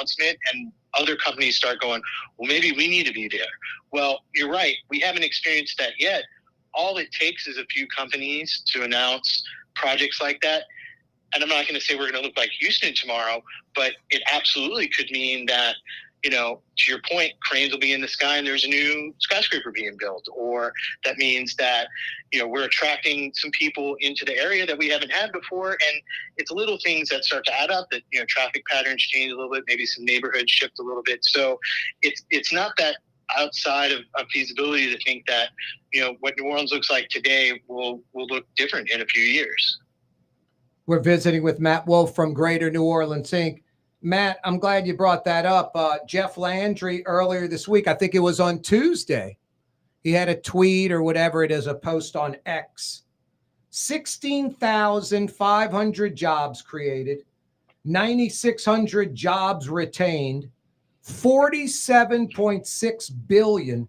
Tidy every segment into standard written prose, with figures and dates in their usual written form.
announcement and other companies start going, well, maybe we need to be there. Well, you're right. We haven't experienced that yet. All it takes is a few companies to announce projects like that. And I'm not going to say we're going to look like Houston tomorrow, but it absolutely could mean that, to your point, cranes will be in the sky and there's a new skyscraper being built. Or that means that, we're attracting some people into the area that we haven't had before. And it's little things that start to add up that, traffic patterns change a little bit, maybe some neighborhoods shift a little bit. So it's not that outside of feasibility to think that, what New Orleans looks like today will look different in a few years. We're visiting with Matt Wolf from Greater New Orleans Inc. Matt, I'm glad you brought that up. Jeff Landry earlier this week, I think it was on Tuesday, he had a tweet or whatever it is, a post on X. 16,500 jobs created, 9,600 jobs retained, $47.6 billion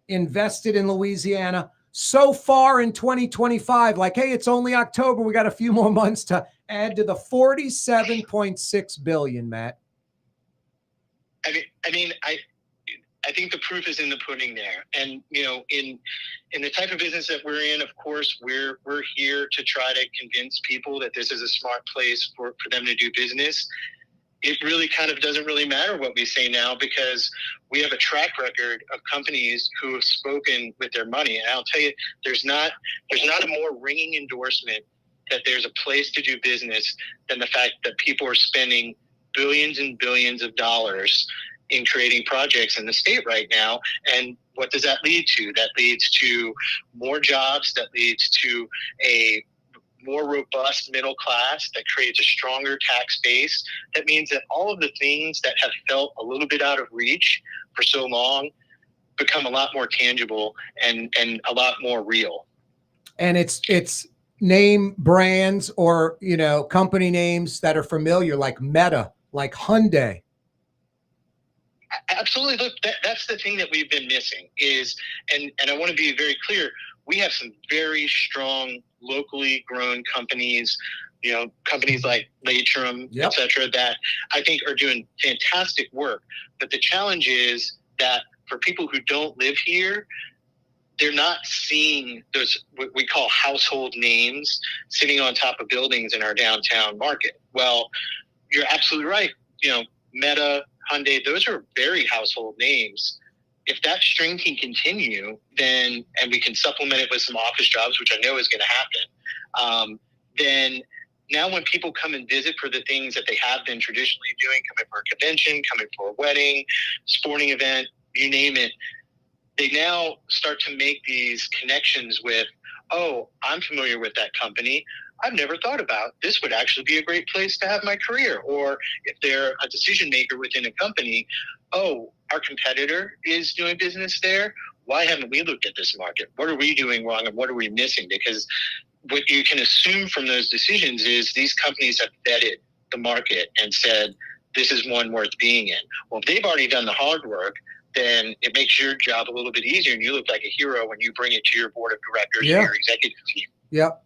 invested in Louisiana so far in 2025. Like, hey, it's only October. We got a few more months to add to the $47.6 billion, Matt. I think the proof is in the pudding there. And, in the type of business that we're in, of course, we're here to try to convince people that this is a smart place for them to do business. It really kind of doesn't really matter what we say now, because we have a track record of companies who have spoken with their money. And I'll tell you, there's not a more ringing endorsement that there's a place to do business than the fact that people are spending billions and billions of dollars in creating projects in the state right now. And what does that lead to? That leads to more jobs, that leads to a more robust middle class, that creates a stronger tax base. That means that all of the things that have felt a little bit out of reach for so long become a lot more tangible and a lot more real. And it's name brands or, company names that are familiar, like Meta, like Hyundai. Absolutely. Look, that's the thing that we've been missing is, and I want to be very clear, we have some very strong locally grown companies, companies like Latrim, et cetera, that I think are doing fantastic work. But the challenge is that for people who don't live here, they're not seeing those, what we call household names, sitting on top of buildings in our downtown market. Well, you're absolutely right. Meta, Hyundai, those are very household names. If that string can continue, then, and we can supplement it with some office jobs, which I know is going to happen, then now when people come and visit for the things that they have been traditionally doing, coming for a convention, coming for a wedding, sporting event, you name it, they now start to make these connections with, oh, I'm familiar with that company. I've never thought about this would actually be a great place to have my career. Or if they're a decision maker within a company, oh, our competitor is doing business there. Why haven't we looked at this market? What are we doing wrong and what are we missing? Because what you can assume from those decisions is these companies have vetted the market and said, this is one worth being in. Well, if they've already done the hard work, then it makes your job a little bit easier and you look like a hero when you bring it to your board of directors and your executive team. Yep.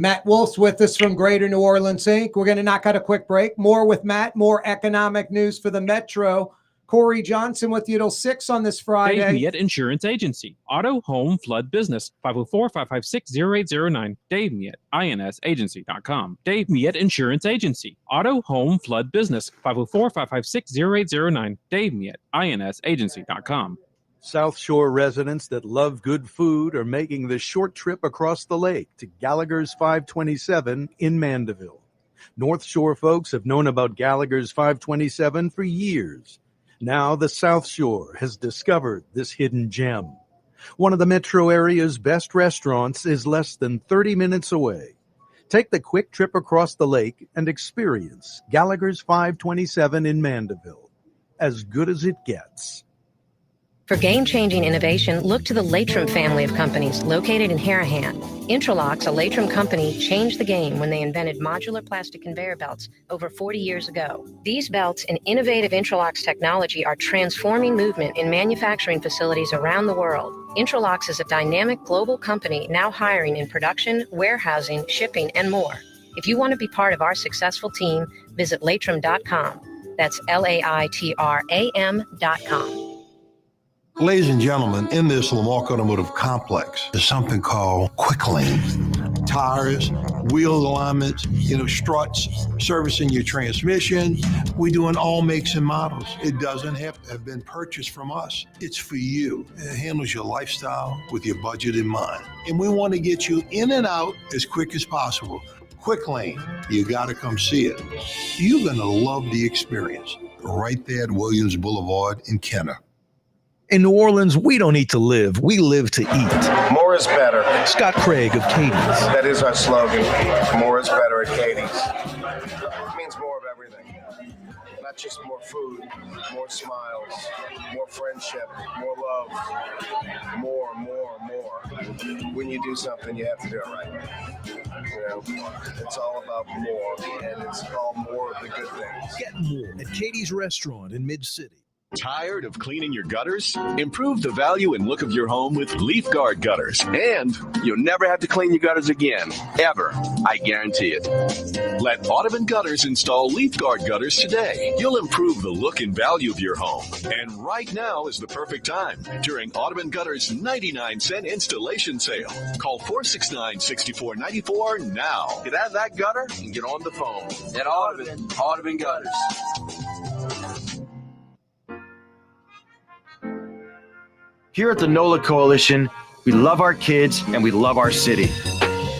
Matt Wolf's with us from Greater New Orleans Inc. We're going to knock out a quick break. More with Matt, more economic news for the Metro. Corey Johnson with you till 6 on this Friday. Dave Miet Insurance Agency. Auto, home, flood, business. 504-556-0809. Dave Miet, INSagency.com. Dave Miet Insurance Agency. Auto, home, flood, business. 504-556-0809. Dave Miet, INSagency.com. South Shore residents that love good food are making the short trip across the lake to Gallagher's 527 in Mandeville. North Shore folks have known about Gallagher's 527 for years. Now the South Shore has discovered this hidden gem. One of the metro area's best restaurants is less than 30 minutes away. Take the quick trip across the lake and experience Gallagher's 527 in Mandeville. As good as it gets. For game-changing innovation, look to the Latrim family of companies located in Harahan. Intralocks, a Latrim company, changed the game when they invented modular plastic conveyor belts over 40 years ago. These belts and innovative Intralocks technology are transforming movement in manufacturing facilities around the world. Intralocks is a dynamic global company now hiring in production, warehousing, shipping, and more. If you want to be part of our successful team, visit Latrim.com. That's LAITRAM.com. Ladies and gentlemen, in this Lamarck Automotive Complex is something called Quick Lane. Tires, wheel alignments, struts, servicing your transmission. We do in all makes and models. It doesn't have to have been purchased from us. It's for you. It handles your lifestyle with your budget in mind. And we want to get you in and out as quick as possible. Quick Lane, you got to come see it. You're going to love the experience. Right there at Williams Boulevard in Kenner. In New Orleans, we don't eat to live, we live to eat. More is better. Scott Craig of Katie's. That is our slogan. More is better at Katie's. It means more of everything. Not just more food, more smiles, more friendship, more love, more. When you do something, you have to do it right. It's all about more, and it's all more of the good things. Get more at Katie's Restaurant in Mid-City. Tired of cleaning your gutters? Improve the value and look of your home with Leaf Guard gutters. And you'll never have to clean your gutters again. Ever. I guarantee it. Let Audubon Gutters install Leaf Guard gutters today. You'll improve the look and value of your home. And right now is the perfect time during Audubon Gutters 99-cent installation sale. Call 469-6494 now. Get out of that gutter and get on the phone. At Audubon Gutters. Here at the NOLA Coalition, we love our kids and we love our city.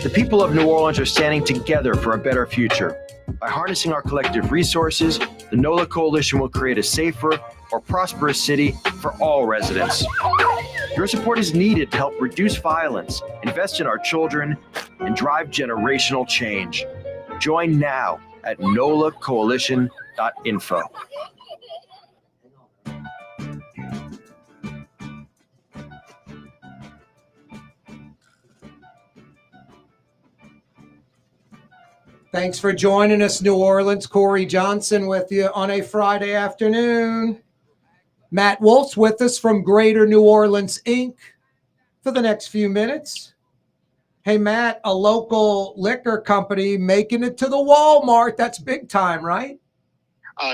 The people of New Orleans are standing together for a better future. By harnessing our collective resources, the NOLA Coalition will create a safer, more prosperous city for all residents. Your support is needed to help reduce violence, invest in our children, and drive generational change. Join now at nolacoalition.info. Thanks for joining us, New Orleans. Corey Johnson with you on a Friday afternoon. Matt Wolf's with us from Greater New Orleans, Inc. for the next few minutes. Hey, Matt, a local liquor company making it to the Walmart. That's big time, right?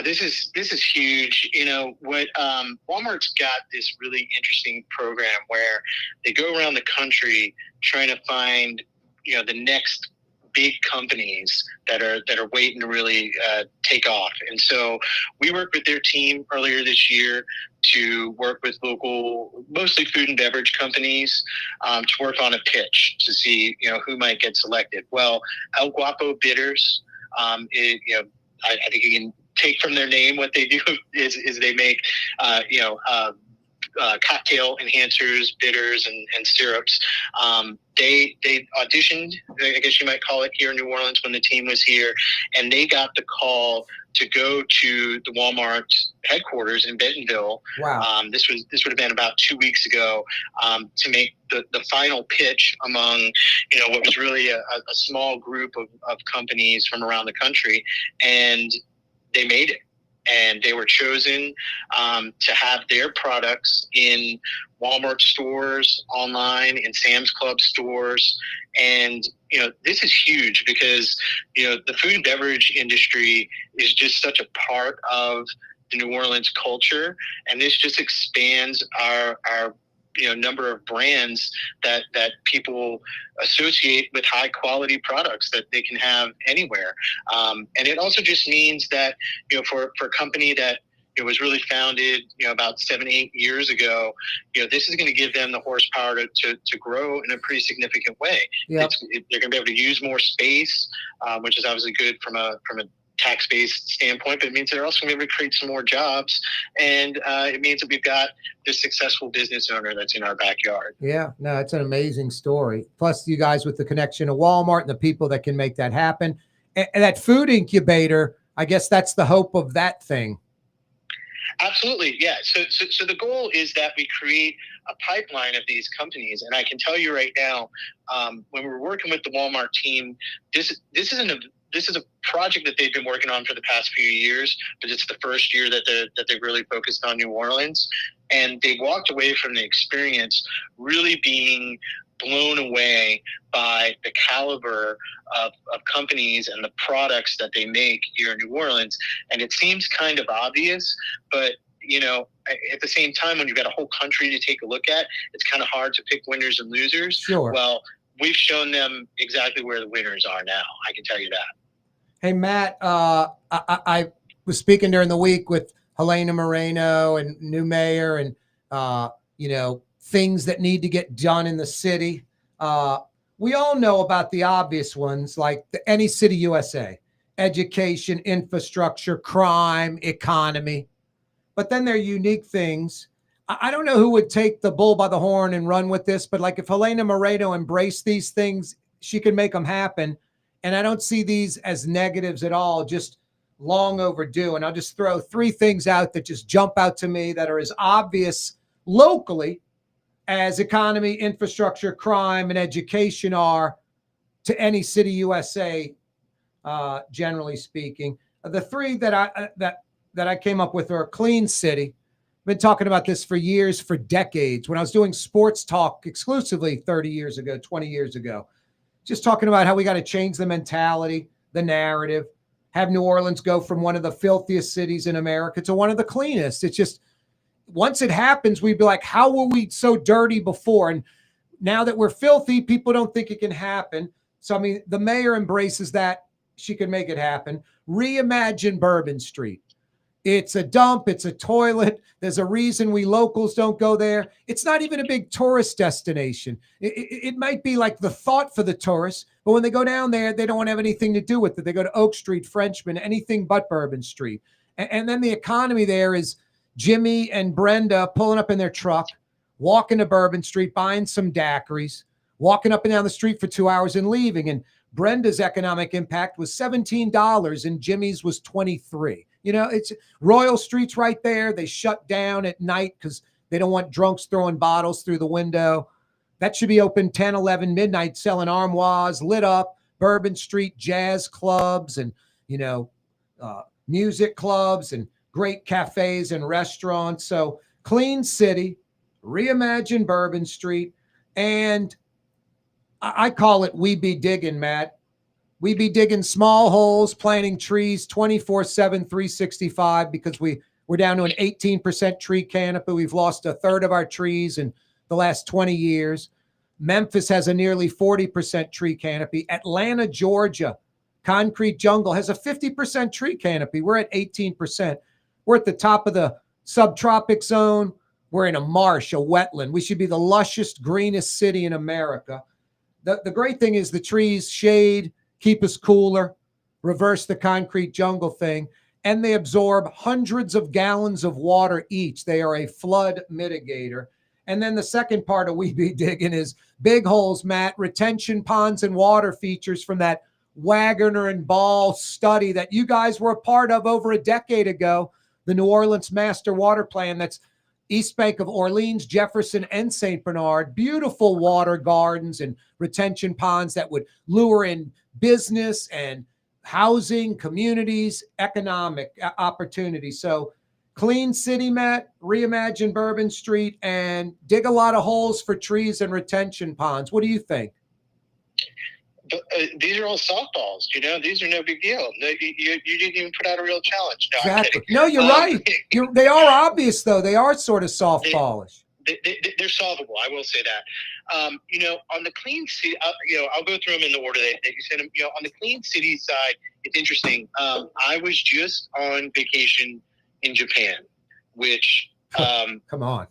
This is huge. Walmart's got this really interesting program where they go around the country trying to find, the next big companies that are waiting to really take off. And so we worked with their team earlier this year to work with local, mostly food and beverage companies, to work on a pitch to see, who might get selected. Well, El Guapo Bitters, I think you can take from their name what they do is they make, cocktail enhancers, bitters, and syrups. They auditioned, I guess you might call it, here in New Orleans when the team was here, and they got the call to go to the Walmart headquarters in Bentonville. Wow. This would have been about 2 weeks ago, to make the final pitch among, what was really a small group of companies from around the country, and they made it. And they were chosen to have their products in Walmart stores, online, in Sam's Club stores. And, this is huge because, the food and beverage industry is just such a part of the New Orleans culture. And this just expands our number of brands that people associate with high quality products that they can have anywhere. And it also just means that, for a company that was really founded, about 7-8 years ago, this is going to give them the horsepower to grow in a pretty significant way. Yep. They're going to be able to use more space, which is obviously good from a tax-based standpoint, but it means they're also going to be able to create some more jobs. And it means that we've got this successful business owner that's in our backyard. Yeah, no, it's an amazing story. Plus you guys with the connection to Walmart and the people that can make that happen. And that food incubator, I guess that's the hope of that thing. Absolutely. Yeah. So the goal is that we create a pipeline of these companies. And I can tell you right now, when we're working with the Walmart team, this is a project that they've been working on for the past few years, but it's the first year that they've really focused on New Orleans. And they walked away from the experience really being blown away by the caliber of companies and the products that they make here in New Orleans. And it seems kind of obvious, but at the same time, when you've got a whole country to take a look at, it's kind of hard to pick winners and losers. Sure. Well, we've shown them exactly where the winners are now. I can tell you that. Hey, Matt, I was speaking during the week with Helena Moreno and new mayor and, things that need to get done in the city. We all know about the obvious ones like any city USA, education, infrastructure, crime, economy. But then there are unique things. I don't know who would take the bull by the horn and run with this, but like if Helena Moreno embraced these things, she could make them happen. And I don't see these as negatives at all, just long overdue. And I'll just throw 3 things out that just jump out to me that are as obvious locally as economy, infrastructure, crime, and education are to any city USA, generally speaking. The 3 that I came up with are a clean city. I've been talking about this for years, for decades. When I was doing sports talk exclusively 30 years ago, 20 years ago, just talking about how we got to change the mentality, the narrative, have New Orleans go from one of the filthiest cities in America to one of the cleanest. It's just, once it happens, we'd be like, how were we so dirty before? And now that we're filthy, people don't think it can happen. So, I mean, the mayor embraces that. She can make it happen. Reimagine Bourbon Street. It's a dump. It's a toilet. There's a reason we locals don't go there. It's not even a big tourist destination. It might be like the thought for the tourists, but when they go down there, they don't want to have anything to do with it. They go to Oak Street, Frenchman, anything but Bourbon Street. And then the economy there is Jimmy and Brenda pulling up in their truck, walking to Bourbon Street, buying some daiquiris, walking up and down the street for 2 hours and leaving. And Brenda's economic impact was $17 and Jimmy's was $23. It's Royal Street's right there. They shut down at night because they don't want drunks throwing bottles through the window. That should be open 10, 11, midnight, selling armoires, lit up, Bourbon Street jazz clubs and, music clubs and great cafes and restaurants. So clean city, reimagine Bourbon Street. And I call it we be digging, Matt. We be digging small holes, planting trees 24/7, 365, because we're down to an 18% tree canopy. We've lost a third of our trees in the last 20 years. Memphis has a nearly 40% tree canopy. Atlanta, Georgia, concrete jungle has a 50% tree canopy. We're at 18%. We're at the top of the subtropic zone. We're in a marsh, a wetland. We should be the lushest, greenest city in America. The great thing is the trees shade, keep us cooler, reverse the concrete jungle thing, and they absorb hundreds of gallons of water each. They are a flood mitigator. And then the second part of We Be Digging is big holes, Matt, retention ponds and water features from that Wagner and Ball study that you guys were a part of over a decade ago, the New Orleans Master Water Plan. That's East Bank of Orleans, Jefferson, and St. Bernard. Beautiful water gardens and retention ponds that would lure in business and housing, communities, economic opportunities. So clean city, Matt, reimagine Bourbon Street, and dig a lot of holes for trees and retention ponds. What do you think? These are all softballs, these are no big deal. You didn't even put out a real challenge. No, exactly. No, you're right. They are obvious, though. They are sort of softballish. They're solvable. I will say that. On the clean city, I'll go through them in the order that you said them. On the clean city side, it's interesting. I was just on vacation in Japan, which come on.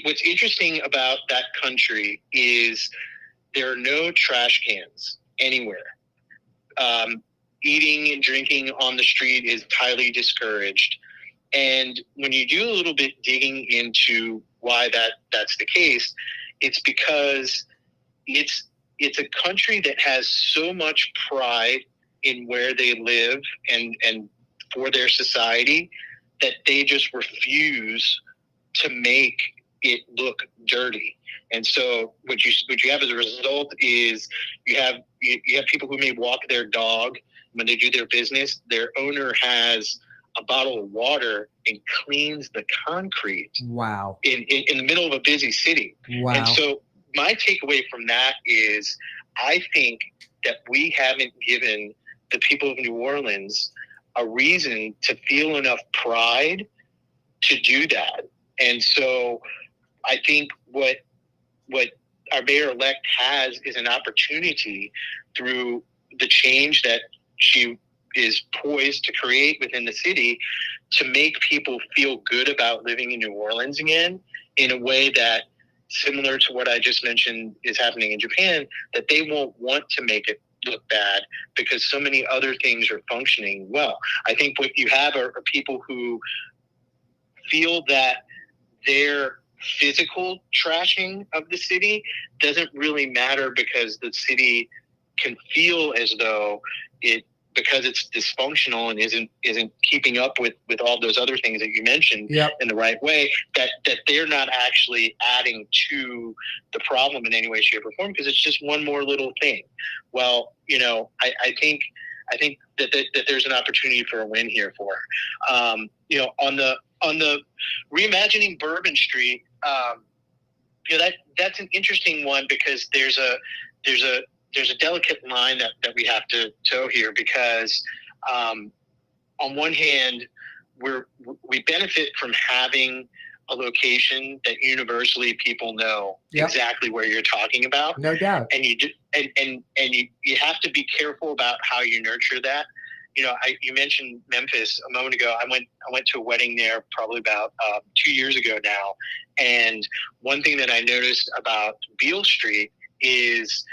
What's interesting about that country is there are no trash cans anywhere. Eating and drinking on the street is highly discouraged. And when you do a little bit digging into why that's the case, it's because it's a country that has so much pride in where they live and for their society that they just refuse to make it look dirty. And so what you have as a result is you have people who may walk their dog when they do their business. Their owner has a bottle of water and cleans the concrete. Wow. In the middle of a busy city. Wow. And so my takeaway from that is I think that we haven't given the people of New Orleans a reason to feel enough pride to do that. And so I think what our mayor-elect has is an opportunity through the change that she is poised to create within the city to make people feel good about living in New Orleans again in a way that, similar to what I just mentioned is happening in Japan, that they won't want to make it look bad because so many other things are functioning well. I think what you have are people who feel that their physical trashing of the city doesn't really matter because the city can feel as though because it's dysfunctional and isn't keeping up with all those other things that you mentioned in the right way, that they're not actually adding to the problem in any way, shape, or form because it's just one more little thing. Well, I think that there's an opportunity for a win here for her. On the reimagining Bourbon Street, that's an interesting one because there's a delicate line that we have to toe here because on one hand we benefit from having a location that universally people know exactly where you're talking about, no doubt, and you have to be careful about how you nurture that. You mentioned Memphis a moment ago. I went to a wedding there probably about 2 years ago now, and one thing that I noticed about Beale Street is,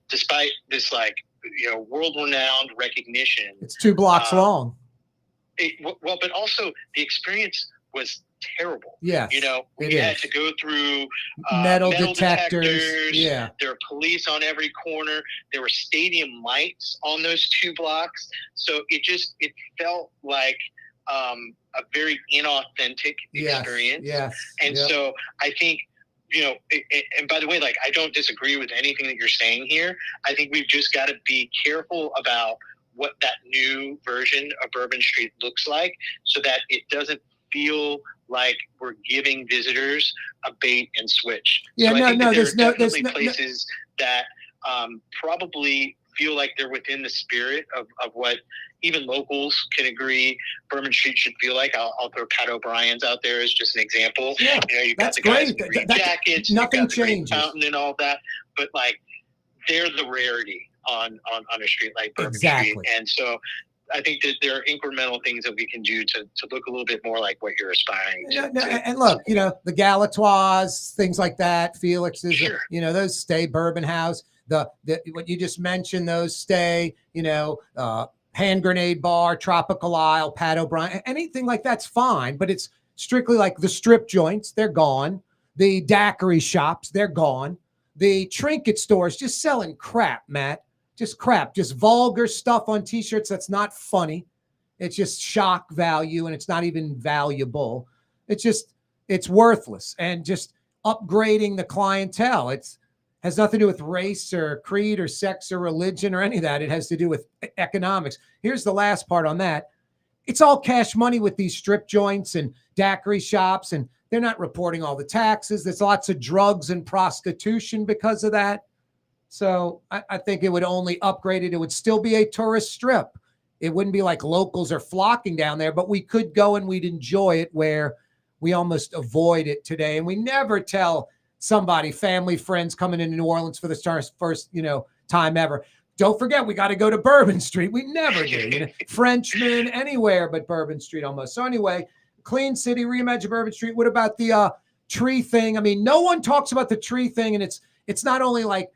despite this world-renowned recognition, it's 2 blocks long. But also the experience was terrible. Yes, we had to go through metal detectors. Yeah, there were police on every corner. There were stadium lights on those 2 blocks. So it felt like a very inauthentic experience. Yes. And so I think, and by the way, I don't disagree with anything that you're saying here. I think we've just got to be careful about what that new version of Bourbon Street looks like so that it doesn't feel like we're giving visitors a bait and switch. Yeah, so I think there's definitely places that probably feel like they're within the spirit of what even locals can agree Bourbon Street should feel like. I'll throw Pat O'Brien's out there as just an example. Yeah, you've got that's the guys great. in green jackets, nothing you've got the changes. Green Fountain and all that, but they're the rarity on a street like Bourbon Exactly. Street. And so I think that there are incremental things that we can do to look a little bit more like what you're aspiring to. And look, the Galatoirs, things like that, Felix's, Sure. Those stay. Bourbon House, the what you just mentioned, those stay. Hand Grenade Bar, Tropical Isle, Pat O'Brien, anything like that's fine, but it's strictly like the strip joints, they're gone. The daiquiri shops, they're gone. The trinket stores just selling crap, Matt. Just crap, just vulgar stuff on T-shirts that's not funny. It's just shock value, and it's not even valuable. It's worthless, and just upgrading the clientele. It's has nothing to do with race or creed or sex or religion or any of that. It has to do with economics. Here's the last part on that. It's all cash money with these strip joints and daiquiri shops, and they're not reporting all the taxes. There's lots of drugs and prostitution because of that. So I think it would only upgrade it. It would still be a tourist strip. It wouldn't be like locals are flocking down there, but we could go and we'd enjoy it where we almost avoid it today. And we never tell somebody, family, friends coming into New Orleans for the first time ever, don't forget, we got to go to Bourbon Street. We never do. Frenchmen, anywhere but Bourbon Street almost. So anyway, clean city, reimagine Bourbon Street. What about the tree thing? I mean, no one talks about the tree thing, and it's not only like,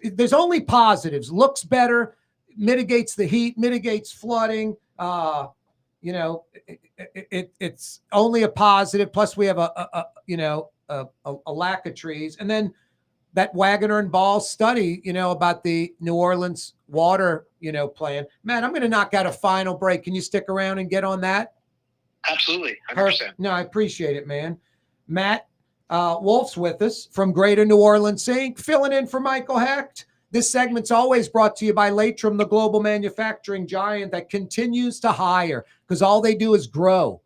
there's only positives. Looks better, mitigates the heat, mitigates flooding. It's only a positive. Plus, we have a lack of trees. And then that Wagner and Ball study, about the New Orleans water, plan. Matt, I'm going to knock out a final break. Can you stick around and get on that? Absolutely, 100%. No, I appreciate it, man. Matt Wolf's with us from Greater New Orleans Inc., filling in for Michael Hecht. This segment's always brought to you by Latrim, the global manufacturing giant that continues to hire because all they do is grow.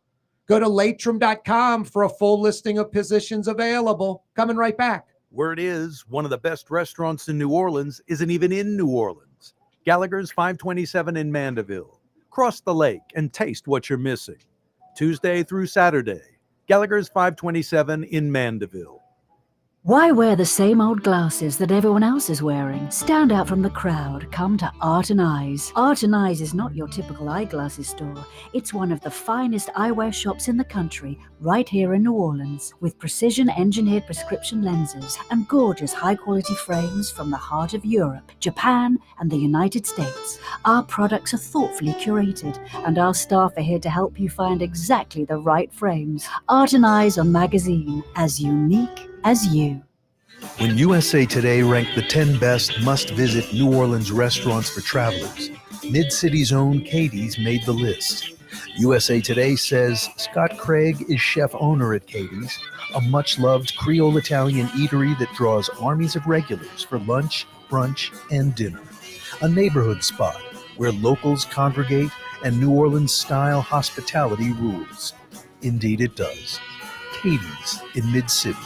Go to latrim.com for a full listing of positions available. Coming right back. Word is, one of the best restaurants in New Orleans isn't even in New Orleans. Gallagher's 527 in Mandeville. Cross the lake and taste what you're missing. Tuesday through Saturday, Gallagher's 527 in Mandeville. Why wear the same old glasses that everyone else is wearing? Stand out from the crowd. Come to Art and Eyes. Art and Eyes is not your typical eyeglasses store. It's one of the finest eyewear shops in the country, right here in New Orleans, with precision-engineered prescription lenses and gorgeous high-quality frames from the heart of Europe, Japan, and the United States. Our products are thoughtfully curated, and our staff are here to help you find exactly the right frames. Art and Eyes on magazine, as unique as you. When USA Today ranked the 10 best must-visit New Orleans restaurants for travelers, Mid-City's own Katie's made the list. USA Today says Scott Craig is chef-owner at Katie's, a much-loved Creole Italian eatery that draws armies of regulars for lunch, brunch, and dinner. A neighborhood spot where locals congregate and New Orleans-style hospitality rules. Indeed it does. Katie's in Mid-City.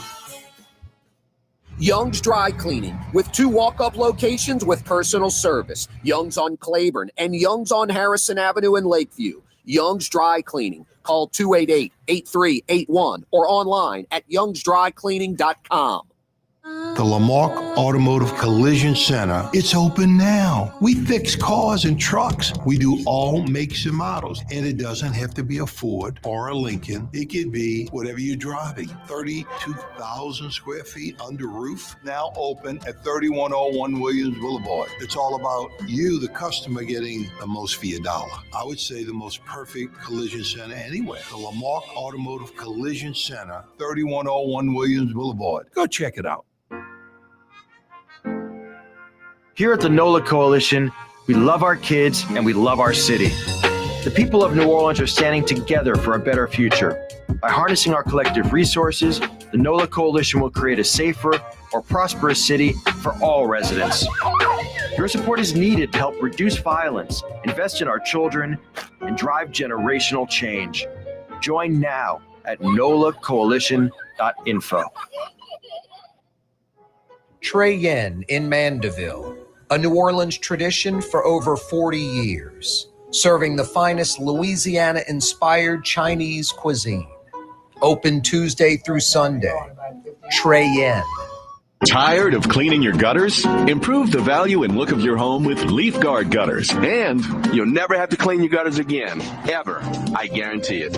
Young's Dry Cleaning, with 2 walk-up locations with personal service. Young's on Claiborne and Young's on Harrison Avenue in Lakeview. Young's Dry Cleaning. Call 288-8381 or online at youngsdrycleaning.com. The Lamarck Automotive Collision Center, it's open now. We fix cars and trucks. We do all makes and models. And it doesn't have to be a Ford or a Lincoln. It could be whatever you're driving. 32,000 square feet under roof, now open at 3101 Williams Boulevard. It's all about you, the customer, getting the most for your dollar. I would say the most perfect collision center anywhere. The Lamarck Automotive Collision Center, 3101 Williams Boulevard. Go check it out. Here at the NOLA Coalition, we love our kids and we love our city. The people of New Orleans are standing together for a better future. By harnessing our collective resources, the NOLA Coalition will create a safer, more prosperous city for all residents. Your support is needed to help reduce violence, invest in our children, and drive generational change. Join now at nolacoalition.info. Trey Yen in Mandeville, a New Orleans tradition for over 40 years, serving the finest Louisiana-inspired Chinese cuisine. Open Tuesday through Sunday. Trey Yen. Tired of cleaning your gutters? Improve the value and look of your home with Leaf Guard gutters. And you'll never have to clean your gutters again, ever. I guarantee it.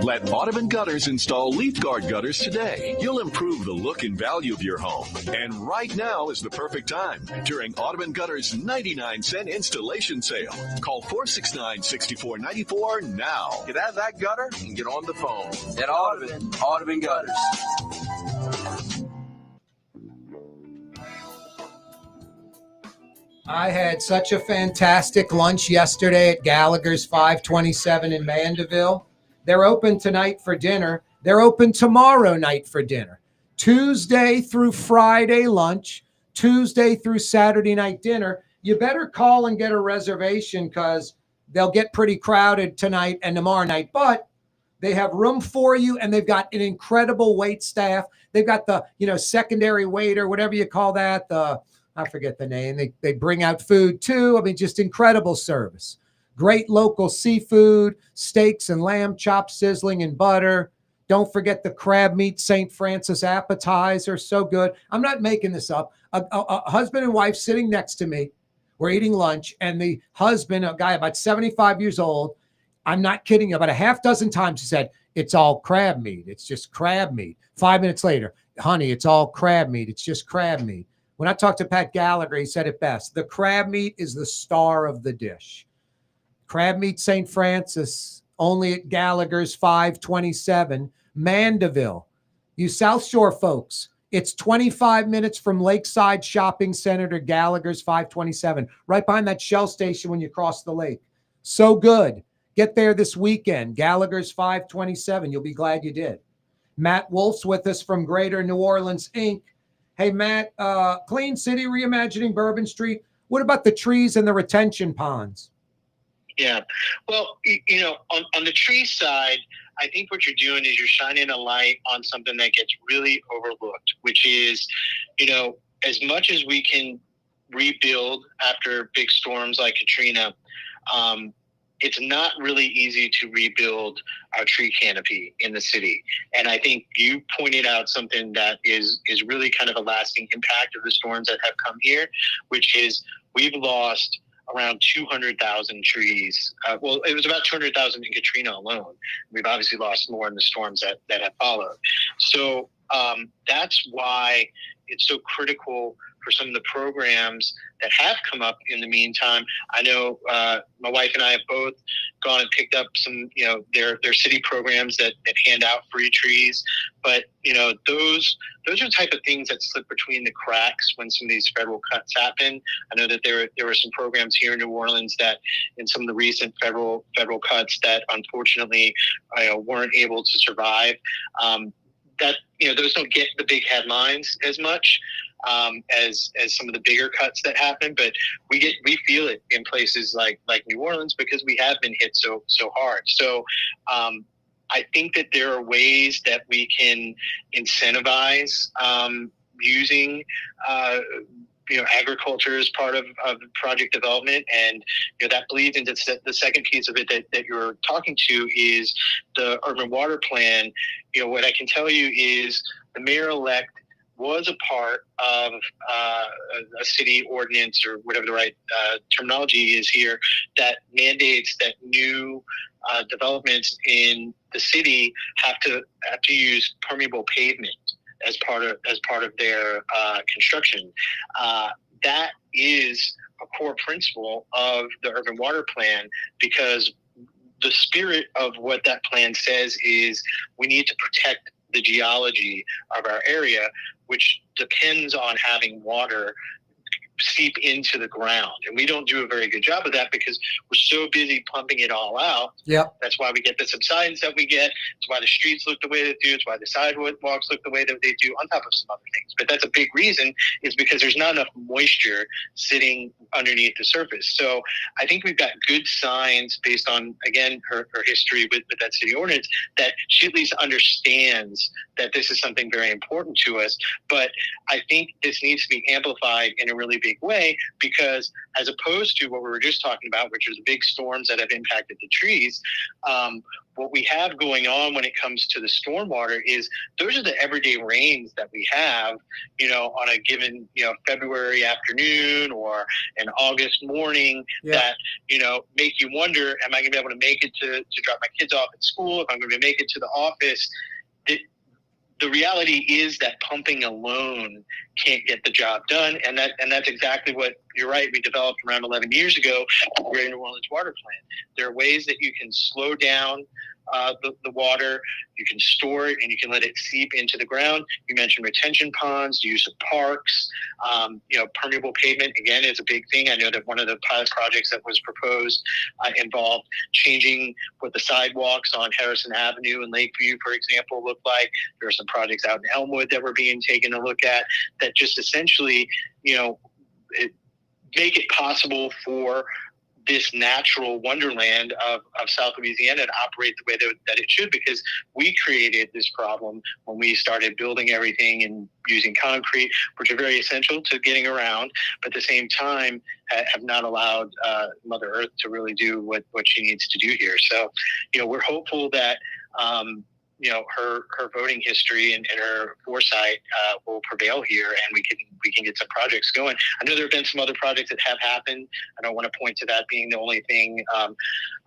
Let Audubon Gutters install Leaf Guard gutters today. You'll improve the look and value of your home. And right now is the perfect time during Audubon Gutters' 99-cent installation sale. Call 469-6494 now. Get out of that gutter and get on the phone. At Audubon Gutters. I had such a fantastic lunch yesterday at Gallagher's 527 in Mandeville. They're open tonight for dinner. They're open tomorrow night for dinner. Tuesday through Friday lunch, Tuesday through Saturday night dinner. You better call and get a reservation because they'll get pretty crowded tonight and tomorrow night. But they have room for you, and they've got an incredible wait staff. They've got the, secondary waiter, whatever you call that, I forget the name. They bring out food too. I mean, just incredible service. Great local seafood, steaks and lamb chops sizzling in butter. Don't forget the crab meat St. Francis appetizer. So good. I'm not making this up. A husband and wife sitting next to me. We're eating lunch, and the husband, a guy about 75 years old, I'm not kidding you, about a half dozen times he said, "It's all crab meat. It's just crab meat." 5 minutes later, "Honey, it's all crab meat. It's just crab meat." When I talked to Pat Gallagher, he said it best. The crab meat is the star of the dish. Crab meat St. Francis, only at Gallagher's 527, Mandeville. You South Shore folks, it's 25 minutes from Lakeside Shopping Center to Gallagher's 527, right behind that Shell station when you cross the lake. So good. Get there this weekend, Gallagher's 527. You'll be glad you did. Matt Wolf's with us from Greater New Orleans, Inc. Hey, Matt, Clean City reimagining Bourbon Street. What about the trees and the retention ponds? Yeah. Well, on the tree side, I think what you're doing is you're shining a light on something that gets really overlooked, which is, as much as we can rebuild after big storms like Katrina, it's not really easy to rebuild our tree canopy in the city. And I think you pointed out something that is really kind of a lasting impact of the storms that have come here, which is we've lost around 200,000 trees. Well, it was about 200,000 in Katrina alone. We've obviously lost more in the storms that have followed. So that's why it's so critical for some of the programs that have come up in the meantime. I know my wife and I have both gone and picked up some, their city programs that hand out free trees. But, those are the type of things that slip between the cracks when some of these federal cuts happen. I know that there were some programs here in New Orleans that in some of the recent federal cuts that unfortunately weren't able to survive. That those don't get the big headlines as much as some of the bigger cuts that happen, but we feel it in places like New Orleans because we have been hit so hard. So I think that there are ways that we can incentivize using agriculture as part of project development, and that bleeds into the second piece of it that you're talking to is the urban water plan. What I can tell you is the mayor-elect was a part of a city ordinance or whatever the right terminology is here that mandates that new developments in the city have to use permeable pavement as part of their construction. That is a core principle of the urban water plan, because the spirit of what that plan says is we need to protect the geology of our area, which depends on having water seep into the ground. And we don't do a very good job of that because we're so busy pumping it all out. Yep. That's why we get the subsidence that we get. It's why the streets look the way they do. It's why the sidewalks look the way that they do, on top of some other things. But that's a big reason, is because there's not enough moisture sitting underneath the surface. So I think we've got good signs based on, again, her history with that city ordinance, that she at least understands that this is something very important to us. But I think this needs to be amplified in a really big way, because as opposed to what we were just talking about, which are the big storms that have impacted the trees, what we have going on when it comes to the stormwater is those are the everyday rains that we have, on a given, February afternoon or an August morning that, make you wonder, am I going to be able to make it to drop my kids off at school? If I'm going to make it to the office? The reality is that pumping alone can't get the job done, and that's exactly what, you're right, we developed around 11 years ago, the Greater New Orleans Water Plan. There are ways that you can slow down the water, you can store it, and you can let it seep into the ground. You mentioned retention ponds, the use of parks, permeable pavement, again, is a big thing. I know that one of the pilot projects that was proposed involved changing what the sidewalks on Harrison Avenue and Lakeview, for example, look like. There are some projects out in Elmwood that were being taken a look at that just essentially, make it possible for this natural wonderland of South Louisiana to operate the way that it should, because we created this problem when we started building everything and using concrete, which are very essential to getting around, but at the same time have not allowed Mother Earth to really do what she needs to do here. So, we're hopeful that her voting history and her foresight will prevail here, and we can get some projects going. I know there have been some other projects that have happened. I don't want to point to that being the only thing.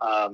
I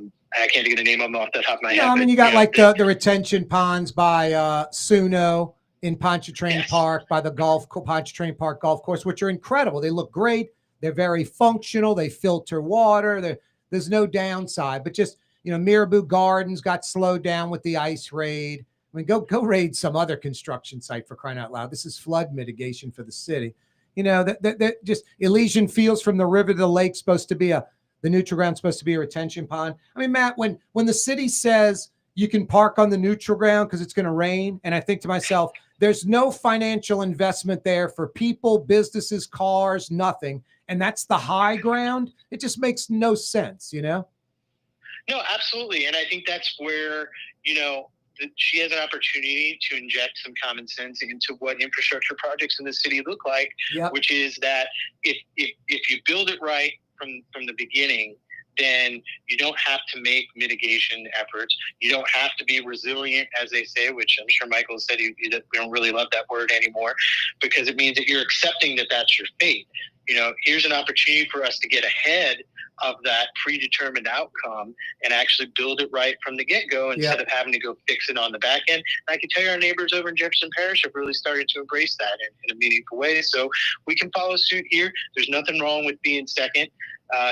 can't get the name of them off the top of my head. I mean, you got the retention ponds by Suno in Pontchartrain Park, by the Pontchartrain Park Golf Course, which are incredible. They look great. They're very functional. They filter water. There's no downside, but just, Mirabeau Gardens got slowed down with the ice raid. I mean, go raid some other construction site, for crying out loud. This is flood mitigation for the city. That just Elysian Fields from the river to the lake supposed to be the neutral ground supposed to be a retention pond. I mean, Matt, when the city says you can park on the neutral ground because it's going to rain, and I think to myself, there's no financial investment there for people, businesses, cars, nothing, and that's the high ground. It just makes no sense, No, absolutely. And I think that's where, she has an opportunity to inject some common sense into what infrastructure projects in the city look like, which is that if you build it right from the beginning, then you don't have to make mitigation efforts. You don't have to be resilient, as they say, which I'm sure Michael said we don't really love that word anymore, because it means that you're accepting that that's your fate. Here's an opportunity for us to get ahead of that predetermined outcome and actually build it right from the get-go instead of having to go fix it on the back end. And I can tell you our neighbors over in Jefferson Parish have really started to embrace that in a meaningful way. So we can follow suit here. There's nothing wrong with being second,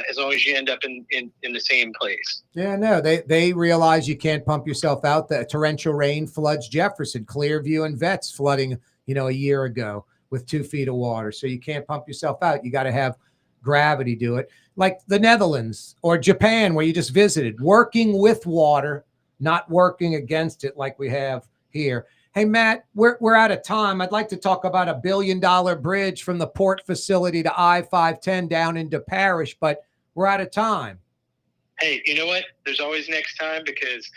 as long as you end up in the same place. Yeah, no, they realize you can't pump yourself out. The torrential rain floods Jefferson, Clearview, and Vets flooding, a year ago with 2 feet of water. So you can't pump yourself out. You got to have gravity do it. Like the Netherlands or Japan, where you just visited, working with water, not working against it like we have here. Hey, Matt, we're out of time. I'd like to talk about a $1 billion bridge from the port facility to I-510 down into Parish, but we're out of time. Hey, you know what? There's always next time, because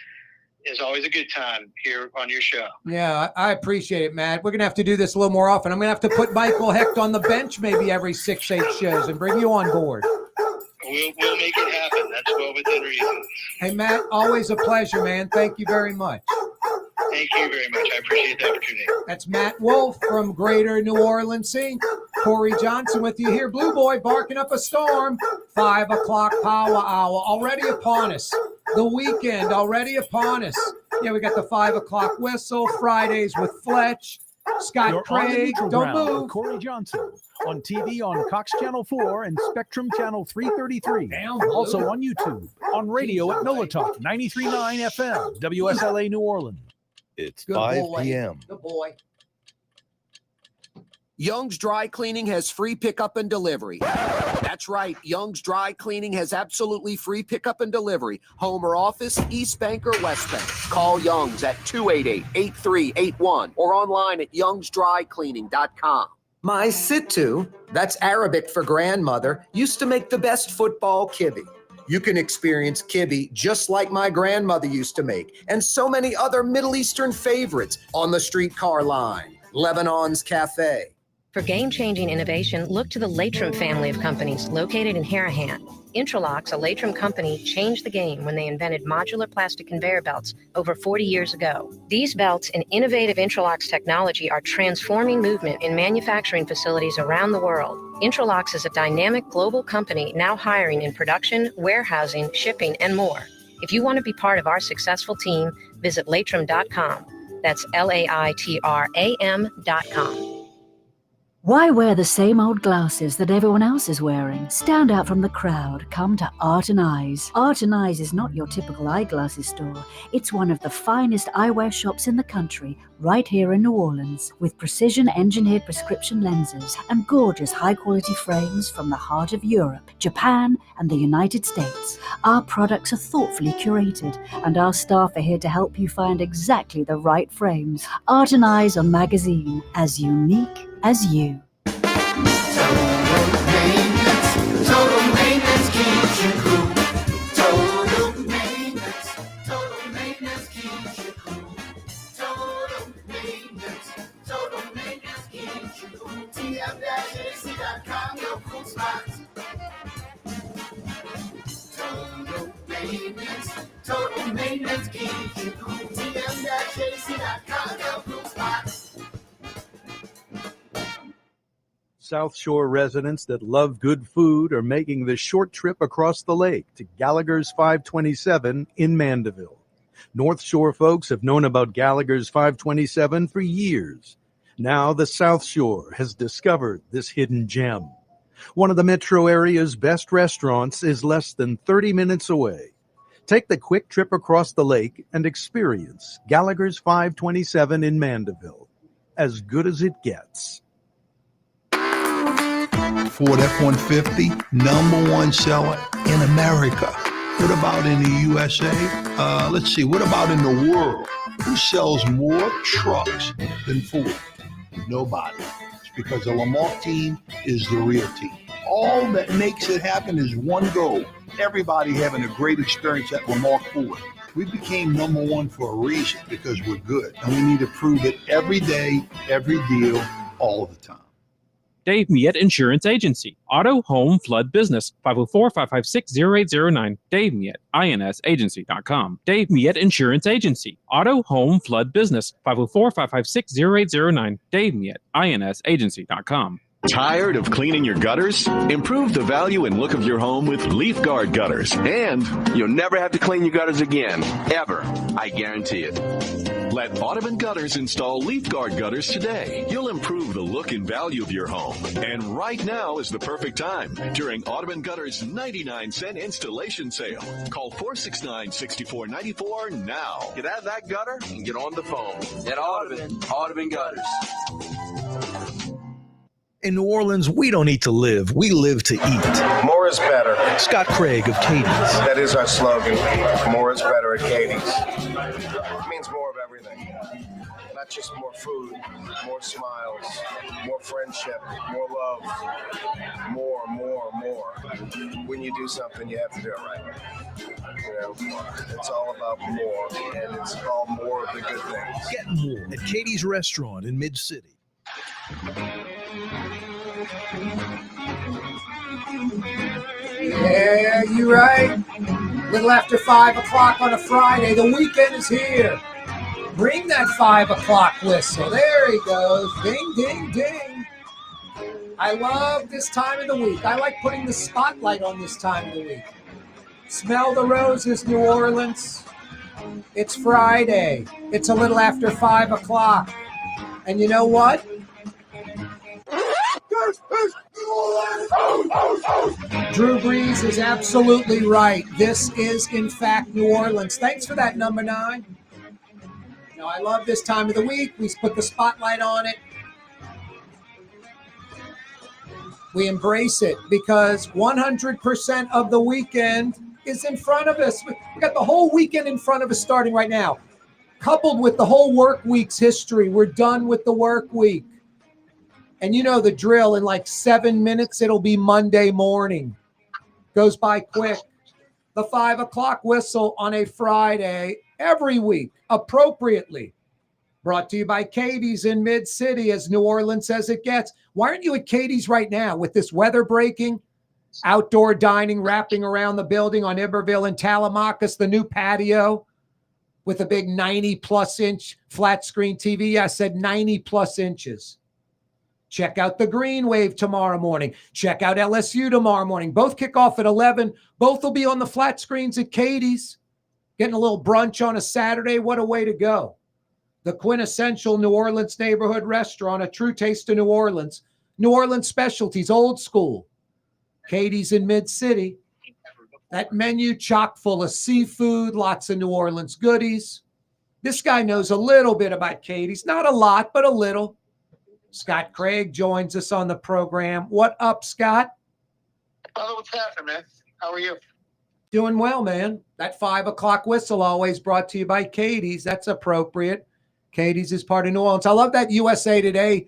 there's always a good time here on your show. Yeah, I appreciate it, Matt. We're going to have to do this a little more often. I'm going to have to put Michael Hecht on the bench maybe every 6-8 shows and bring you on board. We'll make it happen. That's well within reason. Hey, Matt, always a pleasure, man. Thank you very much. Thank you very much. I appreciate the opportunity. That's Matt Wolf from Greater New Orleans Inc. Corey Johnson with you here. Blue Boy barking up a storm. 5 o'clock power hour already upon us. The weekend already upon us. Yeah, we got the 5 o'clock whistle. Fridays with Fletch. Scott Craig, don't move. Corey Johnson on TV on Cox Channel 4 and Spectrum Channel 333. Also on YouTube, on radio at NOLA Talk 93.9 FM, WSLA New Orleans. It's Good 5 boy. p.m. Good boy. Young's Dry Cleaning has free pickup and delivery. That's right. Young's Dry Cleaning has absolutely free pickup and delivery. Home or office, East Bank or West Bank. Call Young's at 288-8381 or online at youngsdrycleaning.com. My Sittu, that's Arabic for grandmother, used to make the best football kibbe. You can experience kibbe just like my grandmother used to make, and so many other Middle Eastern favorites on the streetcar line. Lebanon's Cafe. For game-changing innovation, look to the Latrim family of companies located in Harahan. Intralox, a Latrim company, changed the game when they invented modular plastic conveyor belts over 40 years ago. These belts and innovative Intralox technology are transforming movement in manufacturing facilities around the world. Intralox is a dynamic global company now hiring in production, warehousing, shipping, and more. If you want to be part of our successful team, visit Latrim.com. That's LAITRAM.com. Why wear the same old glasses that everyone else is wearing? Stand out from the crowd. Come to Art and Eyes. Art and Eyes is not your typical eyeglasses store. It's one of the finest eyewear shops in the country, right here in New Orleans, with precision-engineered prescription lenses and gorgeous high-quality frames from the heart of Europe, Japan, and the United States. Our products are thoughtfully curated, and our staff are here to help you find exactly the right frames. Art and Eyes on Magazine, as unique as you. Total maintenance keeps you cool. Total maintenance keeps you cool. Total maintenance keeps you cool. TM-AC.com, your cool spots. Total maintenance keeps you cool. TM-AC.com, your cool spots. South Shore residents that love good food are making the short trip across the lake to Gallagher's 527 in Mandeville. North Shore folks have known about Gallagher's 527 for years. Now the South Shore has discovered this hidden gem. One of the metro area's best restaurants is less than 30 minutes away. Take the quick trip across the lake and experience Gallagher's 527 in Mandeville. As good as it gets. Ford F-150, #1 seller in America. What about in the USA? Let's see, what about in the world? Who sells more trucks than Ford? Nobody. It's because the Lamar team is the real team. All that makes it happen is one goal. Everybody having a great experience at Lamar Ford. We became number one for a reason, because we're good. And we need to prove it every day, every deal, all the time. Dave Miette Insurance Agency. Auto, home, flood, business. 504-556-0809. Dave Miette, INSagency.com. Dave Miette Insurance Agency. Auto, home, flood, business. 504-556-0809. Dave Miette, INSagency.com. Tired of cleaning your gutters? Improve the value and look of your home with Leaf Guard gutters. And you'll never have to clean your gutters again. Ever. I guarantee it. Let Audubon Gutters install Leaf Guard gutters today. You'll improve the look and value of your home. And right now is the perfect time during Audubon Gutters' 99-cent installation sale. Call 469-6494 now. Get out of that gutter and get on the phone. At Audubon Gutters. In New Orleans, we don't eat to live. We live to eat. More is better. Scott Craig of Katie's. That is our slogan. More is better at Katie's. It means more of everything. Not just more food, more smiles, more friendship, more love, more. When you do something, you have to do it right. You know, it's all about more, and it's all more of the good things. Get more at Katie's Restaurant in Mid-City. Yeah, you're right. Little after 5 o'clock on a Friday. The weekend is here. Bring that 5 o'clock whistle. There he goes. Ding, ding, ding. I love this time of the week. I like putting the spotlight on this time of the week. Smell the roses, New Orleans. It's Friday. It's a little after 5 o'clock. And you know what? Drew Brees is absolutely right. This is, in fact, New Orleans. Thanks for that, number 9. You know, I love this time of the week. We put the spotlight on it. We embrace it because 100% of the weekend is in front of us. We got the whole weekend in front of us starting right now. Coupled with the whole work week's history, we're done with the work week. And you know the drill, in like 7 minutes, it'll be Monday morning. Goes by quick. The 5 o'clock whistle on a Friday every week, appropriately. Brought to you by Katie's in Mid-City, as New Orleans as it gets. Why aren't you at Katie's right now with this weather breaking? Outdoor dining wrapping around the building on Iberville and Tallamoccas, the new patio with a big 90-plus inch flat screen TV. I said 90-plus inches. Check out the Green Wave tomorrow morning. Check out LSU tomorrow morning. Both kick off at 11. Both will be on the flat screens at Katie's. Getting a little brunch on a Saturday. What a way to go. The quintessential New Orleans neighborhood restaurant, a true taste of New Orleans. New Orleans specialties, old school. Katie's in Mid-City. That menu chock full of seafood, lots of New Orleans goodies. This guy knows a little bit about Katie's. Not a lot, but a little. Scott Craig joins us on the program. What up, Scott? Brother, what's happening, man? How are you? Doing well, man. That 5 o'clock whistle always brought to you by Katie's. That's appropriate. Katie's is part of New Orleans. I love that USA Today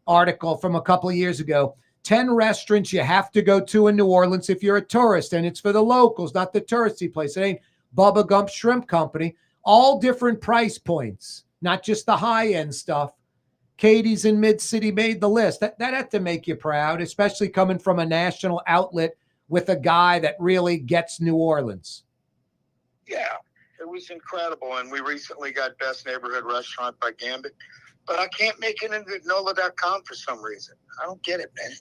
article from a couple of years ago. 10 restaurants you have to go to in New Orleans if you're a tourist, and it's for the locals, not the touristy place. It ain't Bubba Gump Shrimp Company. All different price points, not just the high-end stuff. Katie's in Mid-City made the list. That had to make you proud, especially coming from a national outlet with a guy that really gets New Orleans. Yeah, it was incredible. And we recently got Best Neighborhood Restaurant by Gambit. But I can't make it into NOLA.com for some reason. I don't get it, man.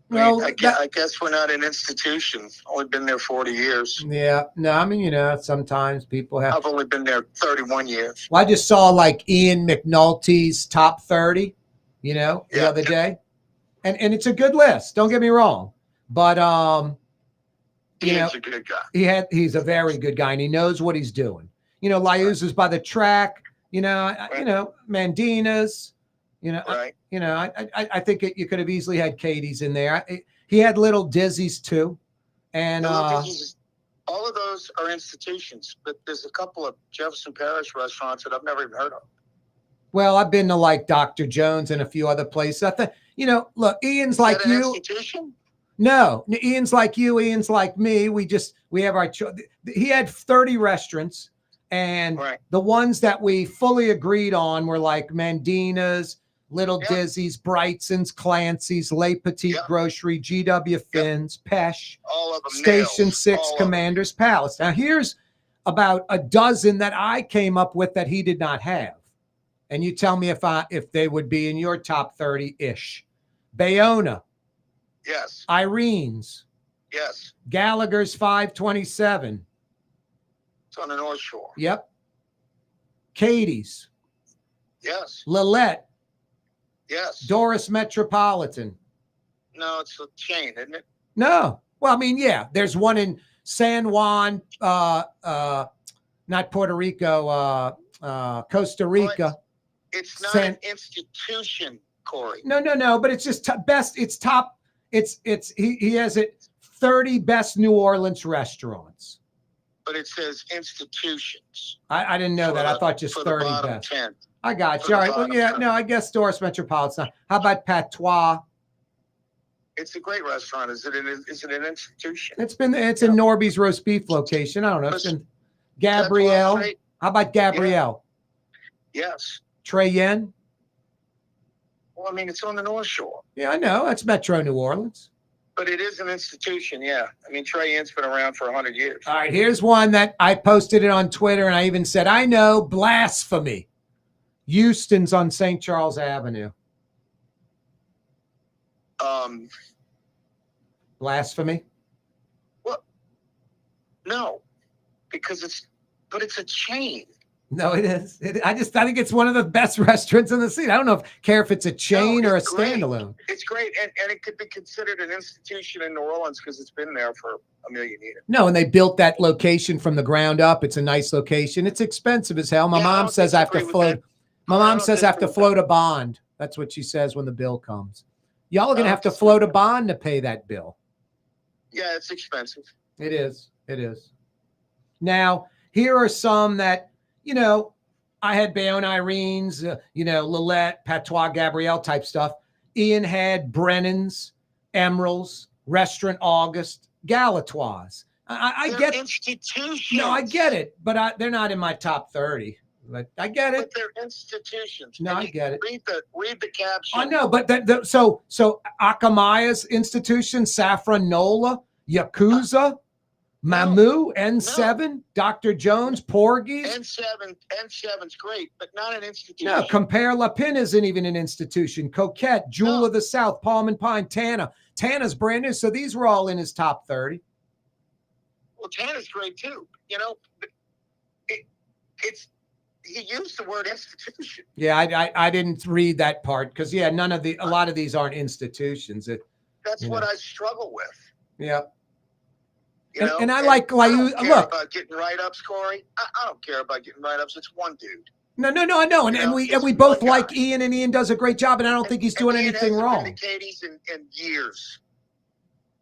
Well, I guess we're not an institution. Only been there 40 years. Yeah. No, I mean, you know, sometimes people have. I've only been there 31 years. Well, I just saw like Ian McNulty's top 30, you know, the other day. And it's a good list. Don't get me wrong. But, He's a good guy. He's a very good guy, and he knows what he's doing. You know, Liuz is by the track, you know, Mandina's. You know, right. I think you could have easily had Katie's in there. He had Little Dizzy's too, and all of those are institutions. But there's a couple of Jefferson Parish restaurants that I've never even heard of. Well, I've been to like Dr. Jones and a few other places. I think, you know, look, Ian's like you. Institution? No, Ian's like you. Ian's like me. We have our. He had 30 restaurants, and the ones that we fully agreed on were like Mandina's, Little Dizzy's, Brightson's, Clancy's, Le Petit Grocery, GW Finn's, Pesh, all of them, Station nails, 6, Commander's Palace. Now here's about a dozen that I came up with that he did not have, and you tell me if they would be in your top 30-ish. Bayona. Yes. Irene's. Yes. Gallagher's 527. It's on the North Shore. Yep. Katie's. Yes. Lillette. Yes. Doris Metropolitan. No, it's a chain, isn't it? No. Well, I mean, yeah, there's one in San Juan, not Puerto Rico, Costa Rica. It's not an institution, Corey. No, but it's just best. It's top. He has it 30 best New Orleans restaurants. But it says institutions. I didn't know that. I thought just 30 best. 10. I got you. All right. Well, yeah, no, I guess Doris Metropolitan. How about Patois? It's a great restaurant. Is it an institution? It's in Norby's roast beef location. I don't know. It's in Gabrielle. How about Gabrielle? Yes. Trey Yen? Well, I mean, it's on the North Shore. Yeah, I know. That's Metro New Orleans. But it is an institution, yeah. I mean, Trey Yen's been around for 100 years. All right, here's one that I posted it on Twitter, and I even said, I know, blasphemy. Houston's on St. Charles Avenue. Blasphemy? Well, no, because it's a chain. No, it is. I think it's one of the best restaurants in the city. I don't know if it's a chain or a standalone. It's great, and it could be considered an institution in New Orleans because it's been there for a million years. No, and they built that location from the ground up. It's a nice location. It's expensive as hell. My mom says I have to float. My mom says I have to float a bond. That's what she says when the bill comes. Y'all are going to have to float a bond to pay that bill. Yeah, it's expensive. It is. It is. Now, here are some that, I had Bayonne Irene's, Lillette, Patois, Gabrielle type stuff. Ian had Brennan's, Emerald's, Restaurant August, Galatoire's. I get institutions. No, I get it, but they're not in my top 30. But I get it. But they're institutions. No, I get it. Read the caption. I know, but so Akamaya's institution, Saffron Nola, Yakuza, Mamu, N7, Dr. Jones, Porgy's. N7's great, but not an institution. No, Compare La Pin isn't even an institution. Coquette, Jewel of the South, Palm and Pine, Tana. Tana's brand new, so these were all in his top 30. Well, Tana's great too. He used the word institution. Yeah, I didn't read that part because a lot of these aren't institutions. That's what I struggle with. Yeah. And I like look about getting write-ups, Corey. I don't care about getting write-ups. It's one dude. No, I know, and we both like Ian, and Ian does a great job, and I don't think he's doing anything wrong. Katie's in years.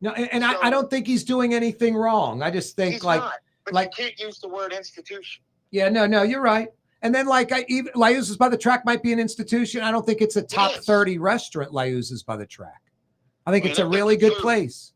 No, and so, I don't think he's doing anything wrong. I just think not, but you can't use the word institution. Yeah, no, you're right. And then Lauz's by the Track might be an institution. I don't think it's a top 30 restaurant. Lauz's by the Track. I think it's a really good place.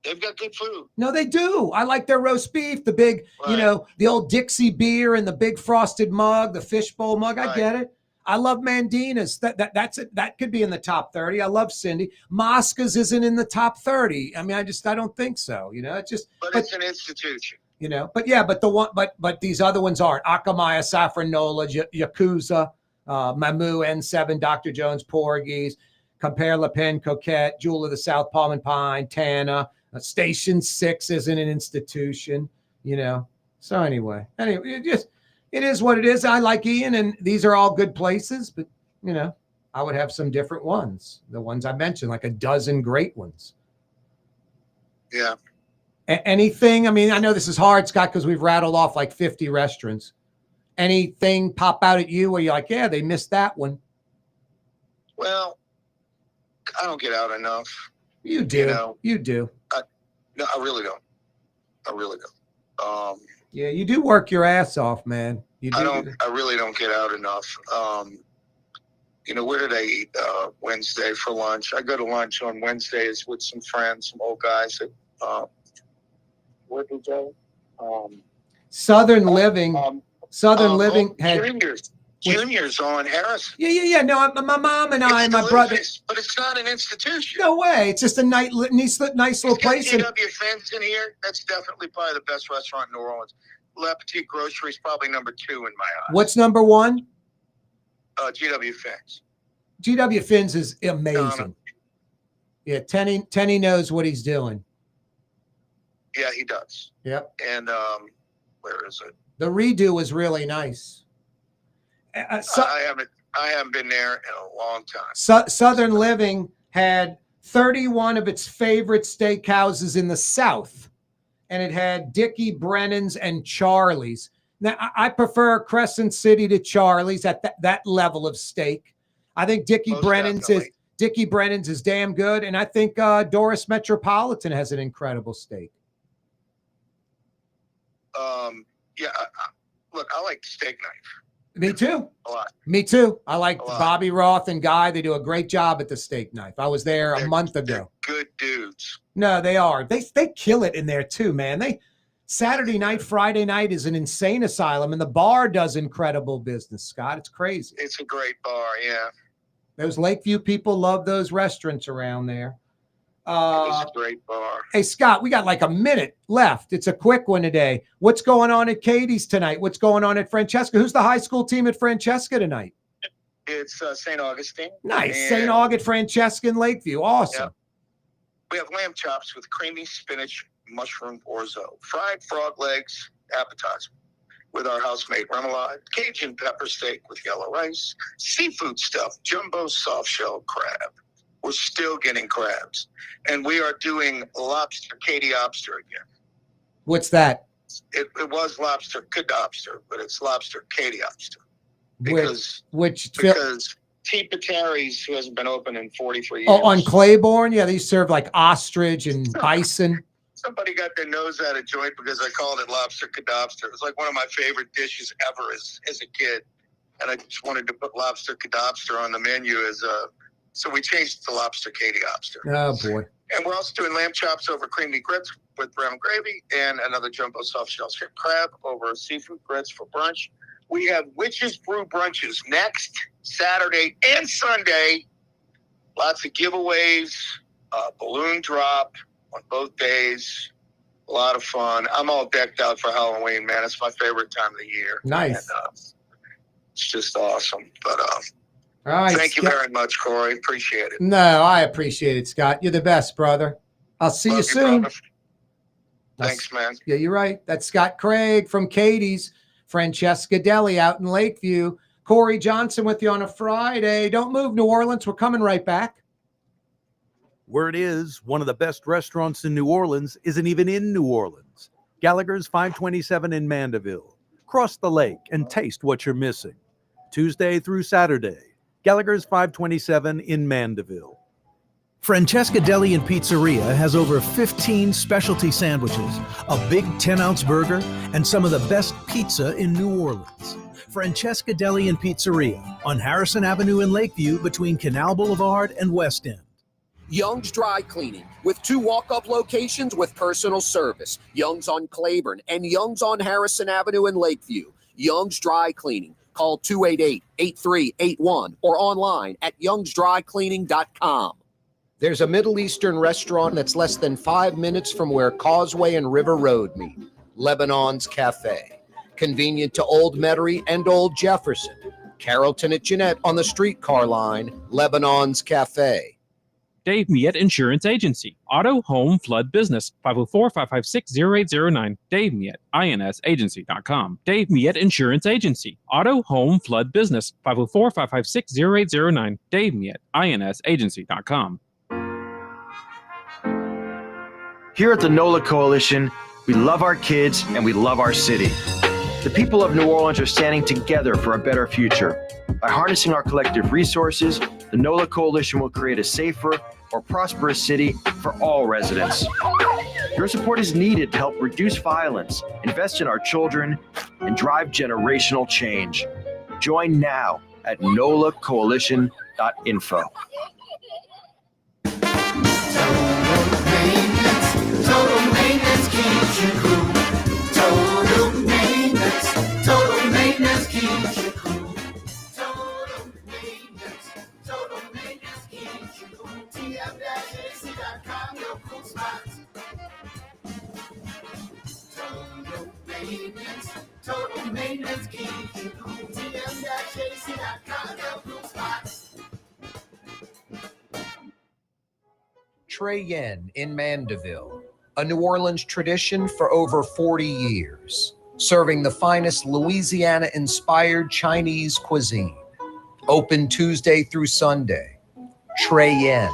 They've got good food. No, they do. I like their roast beef, the big, the old Dixie beer and the big frosted mug, the fishbowl mug. I get it. I love Mandina's. That's it. That could be in the top 30. I love Cindy. Mosca's isn't in the top 30. I mean, I don't think so. It's just. But it's an institution. But these other ones aren't. Akamaya, Saffron Nola, Yakuza, Mamu, N7, Dr. Jones, Porgy's, Compare La Pen, Coquette, Jewel of the South, Palm and Pine, Tana. Station 6 isn't an institution, So anyway, it is what it is. I like Ian, and these are all good places, but I would have some different ones. The ones I mentioned, like a dozen great ones. Yeah. Anything? I mean, I know this is hard, Scott, because we've rattled off like 50 restaurants. Anything pop out at you where you're like, yeah, they missed that one? Well, I don't get out enough. You do. You do. No, I really don't. Yeah, you do work your ass off, man. You do. I really don't get out enough. where did I eat Wednesday for lunch? I go to lunch on Wednesdays with some friends, some old guys at, where did we go? Southern Living. Southern Living had Juniors on Harrison. Yeah. No, my mom and I, my brother. But it's not an institution. No way. It's just a nice little place. GW Finn's in here. That's definitely probably the best restaurant in New Orleans. Le Petit Grocery is probably number 2 in my eyes. What's number 1? GW Finn's. GW Finn's is amazing. Yeah, Tenny knows what he's doing. Yeah, he does. Yep. And where is it? The redo was really nice. I haven't been there in a long time. Southern Living had 31 of its favorite steakhouses in the South, and it had Dickie Brennan's and Charlie's. Now, I prefer Crescent City to Charlie's at that level of steak. I think Dickie Brennan's is damn good, and I think Doris Metropolitan has an incredible steak. Yeah, look, I like steak knife. Me too. A lot. Me too. I like Bobby Roth and Guy. They do a great job at the steak knife. I was there a month ago. Good dudes. No, they are. They kill it in there too, man. Saturday night, Friday night is an insane asylum, and the bar does incredible business, Scott. It's crazy. It's a great bar, yeah. Those Lakeview people love those restaurants around there. It's a great bar. Hey, Scott, we got like a minute left. It's a quick one today. What's going on at Katie's tonight? What's going on at Francesca? Who's the high school team at Francesca tonight? It's St. Augustine. Nice. St. Augustine, Francesca, and Lakeview. Awesome. Yeah. We have lamb chops with creamy spinach, mushroom orzo, fried frog legs, appetizer with our housemate remoulade, Cajun pepper steak with yellow rice, seafood stuff, jumbo soft shell crab. We're still getting crabs. And we are doing lobster, Katie Obster again. What's that? It was lobster, Cadobster, but it's lobster, Katie Obster. Because T. Patari's, who hasn't been open in 43 years. Oh, on Claiborne? Yeah, they serve like ostrich and bison. Somebody got their nose out of joint because I called it lobster Cadobster. It was like one of my favorite dishes ever as a kid. And I just wanted to put lobster Cadobster on the menu so we changed it to lobster Katie Obster. Oh, boy. And we're also doing lamb chops over creamy grits with brown gravy and another jumbo soft shell strip crab over seafood grits for brunch. We have Witches Brew brunches next Saturday and Sunday. Lots of giveaways, balloon drop on both days. A lot of fun. I'm all decked out for Halloween, man. It's my favorite time of the year. Nice. And, it's just awesome. But all right, thank you very much, Corey. Appreciate it. No, I appreciate it, Scott. You're the best, brother. I'll see you soon. Thanks, man. Yeah, you're right. That's Scott Craig from Katie's, Francesca Deli out in Lakeview. Corey Johnson with you on a Friday. Don't move, New Orleans. We're coming right back. Word is, one of the best restaurants in New Orleans isn't even in New Orleans. Gallagher's 527 in Mandeville. Cross the lake and taste what you're missing. Tuesday through Saturday. Gallagher's 527 in Mandeville. Francesca Deli and Pizzeria has over 15 specialty sandwiches, a big 10-ounce burger, and some of the best pizza in New Orleans. Francesca Deli and Pizzeria on Harrison Avenue in Lakeview between Canal Boulevard and West End. Young's Dry Cleaning, with 2 walk-up locations with personal service. Young's on Claiborne and Young's on Harrison Avenue in Lakeview. Young's Dry Cleaning. Call 288-8381 or online at youngsdrycleaning.com. There's a Middle Eastern restaurant that's less than 5 minutes from where Causeway and River Road meet. Lebanon's Cafe. Convenient to Old Metairie and Old Jefferson. Carrollton at Jeanette on the streetcar line. Lebanon's Cafe. Dave Miette Insurance Agency. Auto, home, flood, business. 504-556-0809. Dave Miette, INSagency.com. Dave Miette Insurance Agency. Auto, home, flood, business. 504-556-0809. Dave Miette, INSagency.com. Here at the NOLA Coalition, we love our kids and we love our city. The people of New Orleans are standing together for a better future. By harnessing our collective resources, the NOLA Coalition will create a safer, more prosperous city for all residents. Your support is needed to help reduce violence, invest in our children, and drive generational change. Join now at nolacoalition.info. Total maintenance keeps you cool. Total maintenance keeps you cool. Total maintenance keeps you cool. TM-AC.com, your cool spots. Total maintenance keeps you cool. TM-AC.com, your cool spots. Trey Yen in Mandeville, a New Orleans tradition for over 40 years, serving the finest Louisiana-inspired Chinese cuisine. Open Tuesday through Sunday. Trey Yen.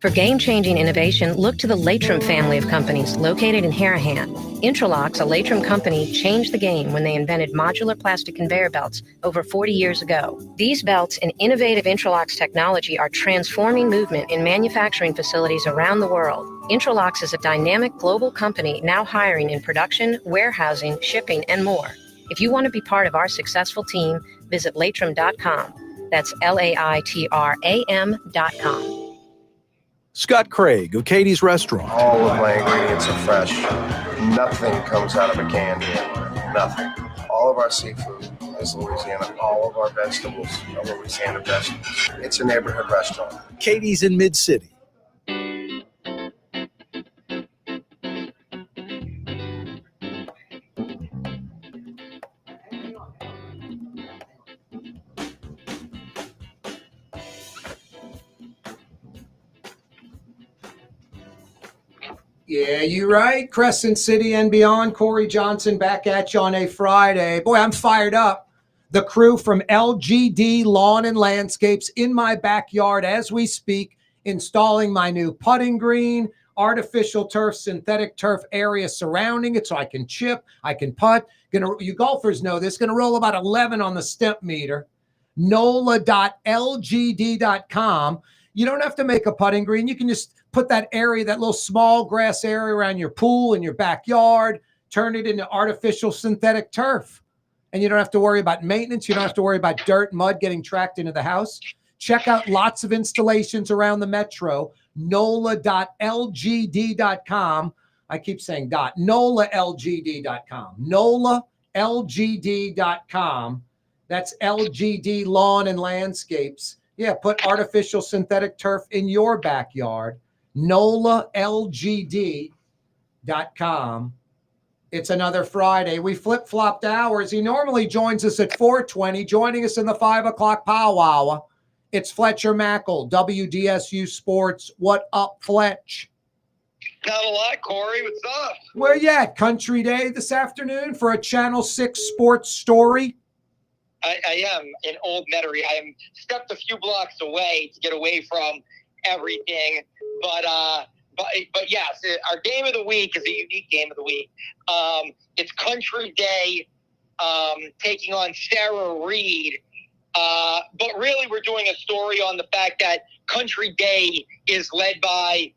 For game-changing innovation, look to the Latrim family of companies located in Harahan. Intralocks, a Latrim company, changed the game when they invented modular plastic conveyor belts over 40 years ago. These belts and innovative Intralocks technology are transforming movement in manufacturing facilities around the world. Intralocks is a dynamic global company now hiring in production, warehousing, shipping, and more. If you want to be part of our successful team, visit Latrim.com. That's LAITRAM.com. Scott Craig of Katie's Restaurant. All of my ingredients are fresh. Nothing comes out of a can here. Nothing. All of our seafood is Louisiana. All of our vegetables are Louisiana vegetables. It's a neighborhood restaurant. Katie's in Mid-City. Yeah, you're right. Crescent City and beyond. Corey Johnson back at you on a Friday. Boy, I'm fired up. The crew from LGD Lawn and Landscapes in my backyard as we speak, installing my new putting green, artificial turf, synthetic turf area surrounding it so I can chip, I can putt. You golfers know this. Going to roll about 11 on the step meter. NOLA.LGD.com. You don't have to make a putting green. You can just put that area, that little small grass area around your pool in your backyard, turn it into artificial synthetic turf. And you don't have to worry about maintenance. You don't have to worry about dirt, mud getting tracked into the house. Check out lots of installations around the metro. NOLA.LGD.com. I keep saying dot. NOLALGD.com. NOLALGD.com. That's LGD Lawn and Landscapes. Yeah, put artificial synthetic turf in your backyard. NOLALGD.com. It's another Friday. We flip-flopped hours. He normally joins us at 4:20, joining us in the 5 o'clock powwow. It's Fletcher Mackel, WDSU Sports. What up, Fletch? Not a lot, Corey. What's up? Where you at? Country Day this afternoon for a Channel 6 sports story? I am in Old Metairie. I am stepped a few blocks away to get away from everything. But yes, our game of the week is a unique game of the week. It's Country Day taking on Sarah Reed. But really, we're doing a story on the fact that Country Day is led by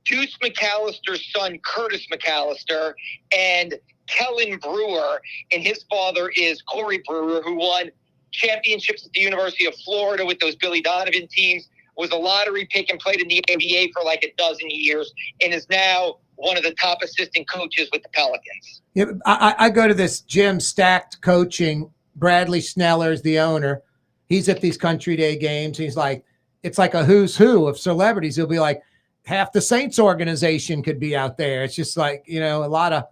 Deuce McAllister's son, Curtis McAllister, and Kellen Brewer, and his father is Corey Brewer, who won championships at the University of Florida with those Billy Donovan teams, was a lottery pick and played in the NBA for like a dozen years, and is now one of the top assistant coaches with the Pelicans. Yeah, I go to this gym, Stacked Coaching. Bradley Sneller is the owner. He's at these Country Day games. He's like, it's like a who's who of celebrities. He'll be like, half the Saints organization could be out there. It's just like, a lot of,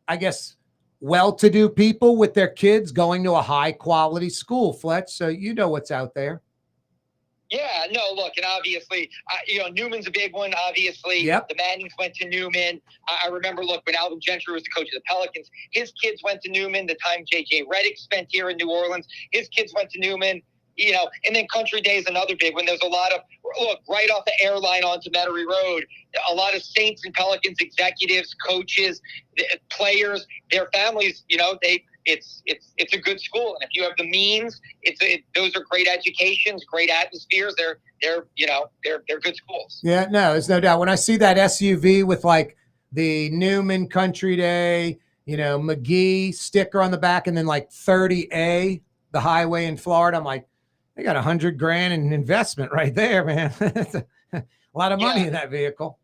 I guess, well-to-do people with their kids going to a high-quality school, Fletch. So you know what's out there. Yeah, no, look, and obviously, Newman's a big one, obviously. Yep. The Mannings went to Newman. I remember, look, when Alvin Gentry was the coach of the Pelicans, his kids went to Newman. The time J.J. Redick spent here in New Orleans, his kids went to Newman. And then Country Day is another big one. There's a lot of, right off the airline onto Metairie Road, a lot of Saints and Pelicans executives, coaches, players, their families, it's a good school. And if you have the means, those are great educations, great atmospheres. They're good schools. Yeah, no, there's no doubt. When I see that SUV with like the Newman Country Day, McGee sticker on the back, and then like 30A the highway in Florida. I'm like, they got $100,000 in investment right there, man. That's a lot of money in that vehicle.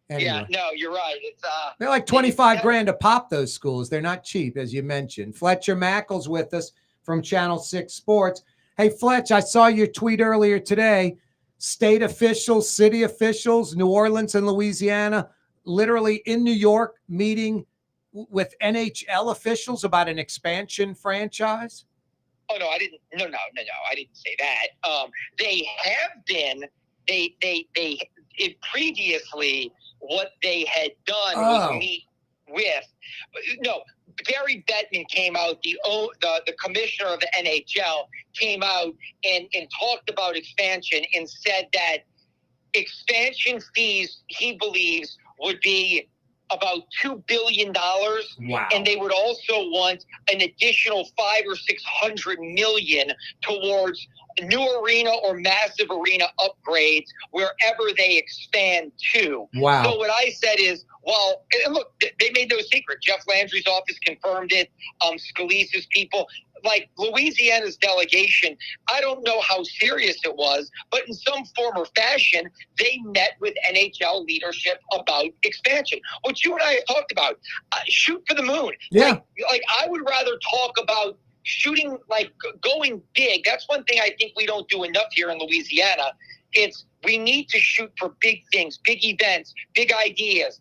Anyway. Yeah, no, you're right. It's they're like 25 grand to pop those schools. They're not cheap, as you mentioned. Fletcher Mackel's with us from Channel 6 Sports. Hey, Fletch, I saw your tweet earlier today. State officials, city officials, New Orleans and Louisiana, literally in New York, meeting with NHL officials about an expansion franchise. Oh no, I didn't. No, I didn't say that. They have been. It previously, what they had done was meet with. No, Gary Bettman came out. The commissioner of the NHL came out and talked about expansion and said that expansion fees, he believes, would be about $2 billion. Wow. And they would also want an additional $500 or $600 million towards new arena or massive arena upgrades wherever they expand to. Wow. So what I said is, well, and look, they made no secret. Jeff Landry's office confirmed it. Scalise's people. Like Louisiana's delegation, I don't know how serious it was, but in some form or fashion, they met with NHL leadership about expansion. What you and I have talked about, shoot for the moon. Yeah. Like I would rather talk about shooting, like going big. That's one thing I think we don't do enough here in Louisiana. We need to shoot for big things, big events, big ideas,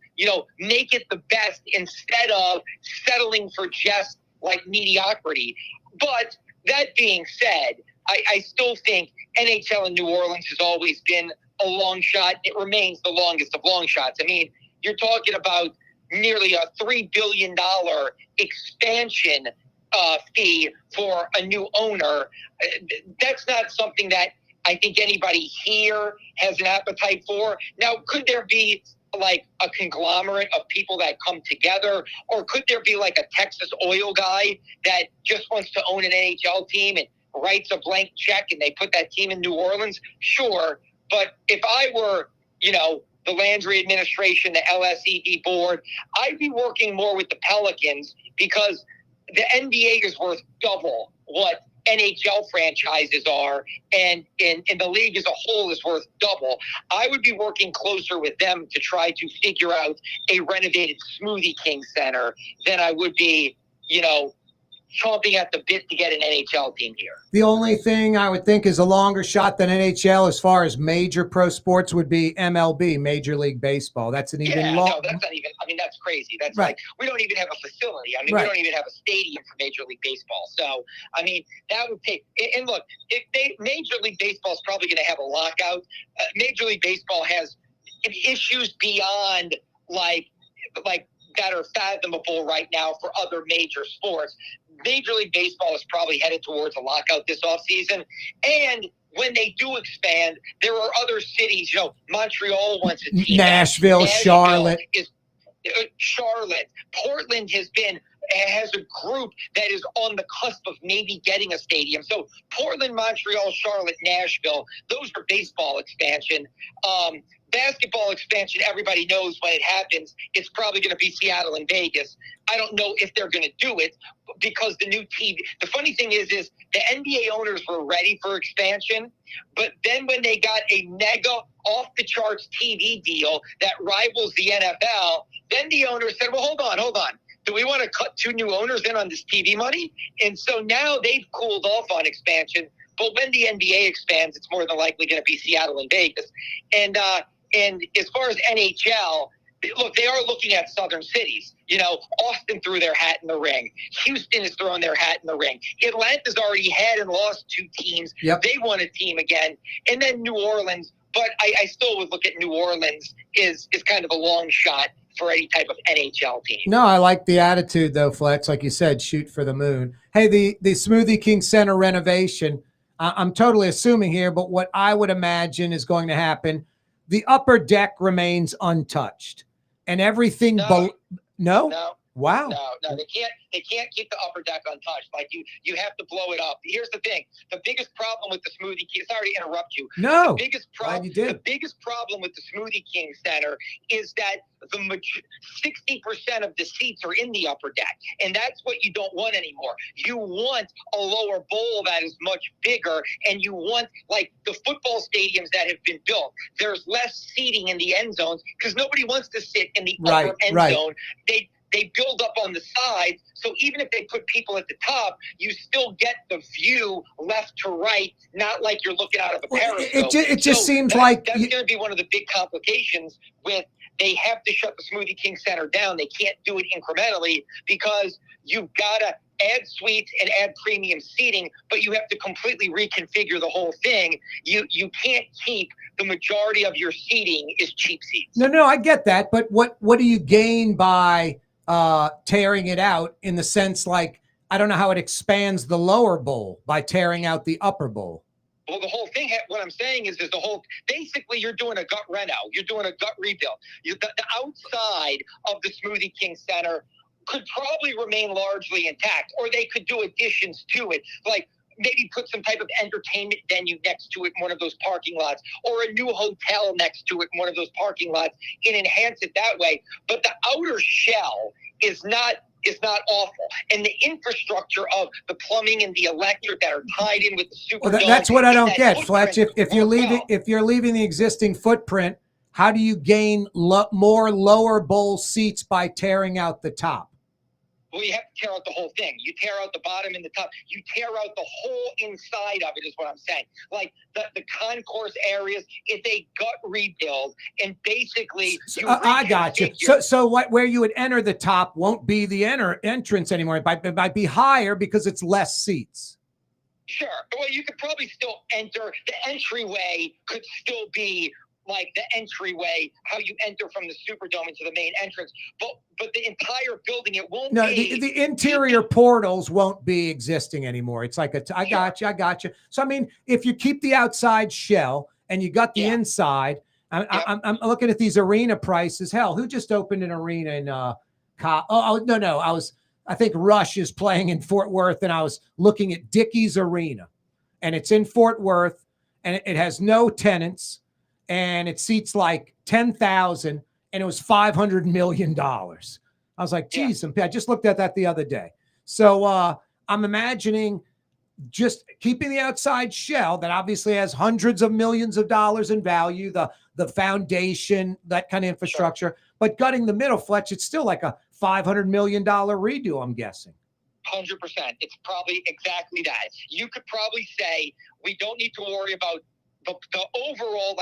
make it the best instead of settling for just like mediocrity. But that being said, I still think NHL in New Orleans has always been a long shot. It remains the longest of long shots. I mean, you're talking about nearly a $3 billion expansion fee for a new owner. That's not something that I think anybody here has an appetite for. Now, could there be like a conglomerate of people that come together, or could there be like a Texas oil guy that just wants to own an NHL team and writes a blank check and they put that team in New Orleans? Sure. But if I were, the Landry administration, the LSED board, I'd be working more with the Pelicans because the NBA is worth double what NHL franchises are, and the league as a whole is worth double. I would be working closer with them to try to figure out a renovated Smoothie King Center than I would be, chomping at the bit to get an NHL team here. The only thing I would think is a longer shot than NHL as far as major pro sports would be MLB, Major League Baseball. That's an even long. No, that's not even. I mean, that's crazy. That's right. Like we don't even have a facility. I mean, Right. We don't even have a stadium for Major League Baseball. So, I mean, that would take. And look, Major League Baseball is probably going to have a lockout. Major League Baseball has issues beyond like that are fathomable right now for other major sports. Major League Baseball is probably headed towards a lockout this offseason. And when they do expand, there are other cities. Montreal wants a team. Nashville, Charlotte. Charlotte. Portland has a group that is on the cusp of maybe getting a stadium. So Portland, Montreal, Charlotte, Nashville, those are baseball expansion. Basketball expansion, everybody knows when it happens, it's probably going to be Seattle and Vegas. I don't know if they're going to do it because the new TV. The funny thing is the NBA owners were ready for expansion, but then when they got a mega off-the-charts TV deal that rivals the NFL, then the owners said, well, hold on. Do we want to cut 2 new owners in on this TV money? And so now they've cooled off on expansion. But when the NBA expands, it's more than likely going to be Seattle and Vegas. And as far as NHL, look, they are looking at southern cities. Austin threw their hat in the ring. Houston is throwing their hat in the ring. Atlanta's already had and lost 2 teams. Yep. They want a team again. And then New Orleans. But I still would look at New Orleans is kind of a long shot for any type of NHL team. No, I like the attitude, though, Flex. Like you said, shoot for the moon. Hey, the Smoothie King Center renovation, I'm totally assuming here, but what I would imagine is going to happen, the upper deck remains untouched. And everything No. no? Wow. No, they can't keep the upper deck untouched. Like you have to blow it up. Here's the thing: the biggest problem with the Smoothie King. Sorry to interrupt you. No. The biggest problem. The biggest problem with the Smoothie King Center is that 60% of the seats are in the upper deck, and that's what you don't want anymore. You want a lower bowl that is much bigger, and you want, like the football stadiums that have been built. There's less seating in the end zones because nobody wants to sit in the upper end zone. They build up on the side, so even if they put people at the top, you still get the view left to right, not like you're looking out of a periscope. It just seems like that's going to be one of the big complications with. They have to shut the Smoothie King Center down. They can't do it incrementally because you've got to add suites and add premium seating, but you have to completely reconfigure the whole thing. You can't keep the majority of your seating is cheap seats. No, I get that, but what do you gain by tearing it out in the sense, like, I don't know how it expands the lower bowl by tearing out the upper bowl. Well, the whole thing, what I'm saying is basically you're doing a gut reno. You're doing a gut rebuild. The outside of the Smoothie King Center could probably remain largely intact, or they could do additions to it, like maybe put some type of entertainment venue next to it in one of those parking lots, or a new hotel next to it in one of those parking lots, and enhance it that way. But the outer shell is not awful, and the infrastructure of the plumbing and the electric that are tied in with the Superdome. Well, that's what I don't get, Fletch. If you're leaving the existing footprint, how do you gain more lower bowl seats by tearing out the top? Well, you have to tear out the whole thing. You tear out the bottom and the top. You tear out the whole inside of it is what I'm saying. Like the concourse areas, it's a gut rebuild, and basically I got you. So where you would enter the top won't be the entrance anymore. It might be higher because it's less seats. Sure. Well, you could probably still enter. The entryway could still be like the entryway, how you enter from the Superdome into the main entrance. But the entire building, it won't be. The interior portals won't be existing anymore. It's like I got you. So, I mean, if you keep the outside shell and you got the inside, I'm looking at these arena prices. Hell, who just opened an arena in I think Rush is playing in Fort Worth, and I was looking at Dickey's Arena, and it's in Fort Worth, and it has no tenants, and it seats like 10,000, and it was $500 million. I was like, geez, I just looked at that the other day. So I'm imagining just keeping the outside shell that obviously has hundreds of millions of dollars in value, the foundation, that kind of infrastructure, but gutting the middle, Fletch, it's still like a $500 million redo, I'm guessing. 100%. It's probably exactly that. You could probably say we don't need to worry about the overall,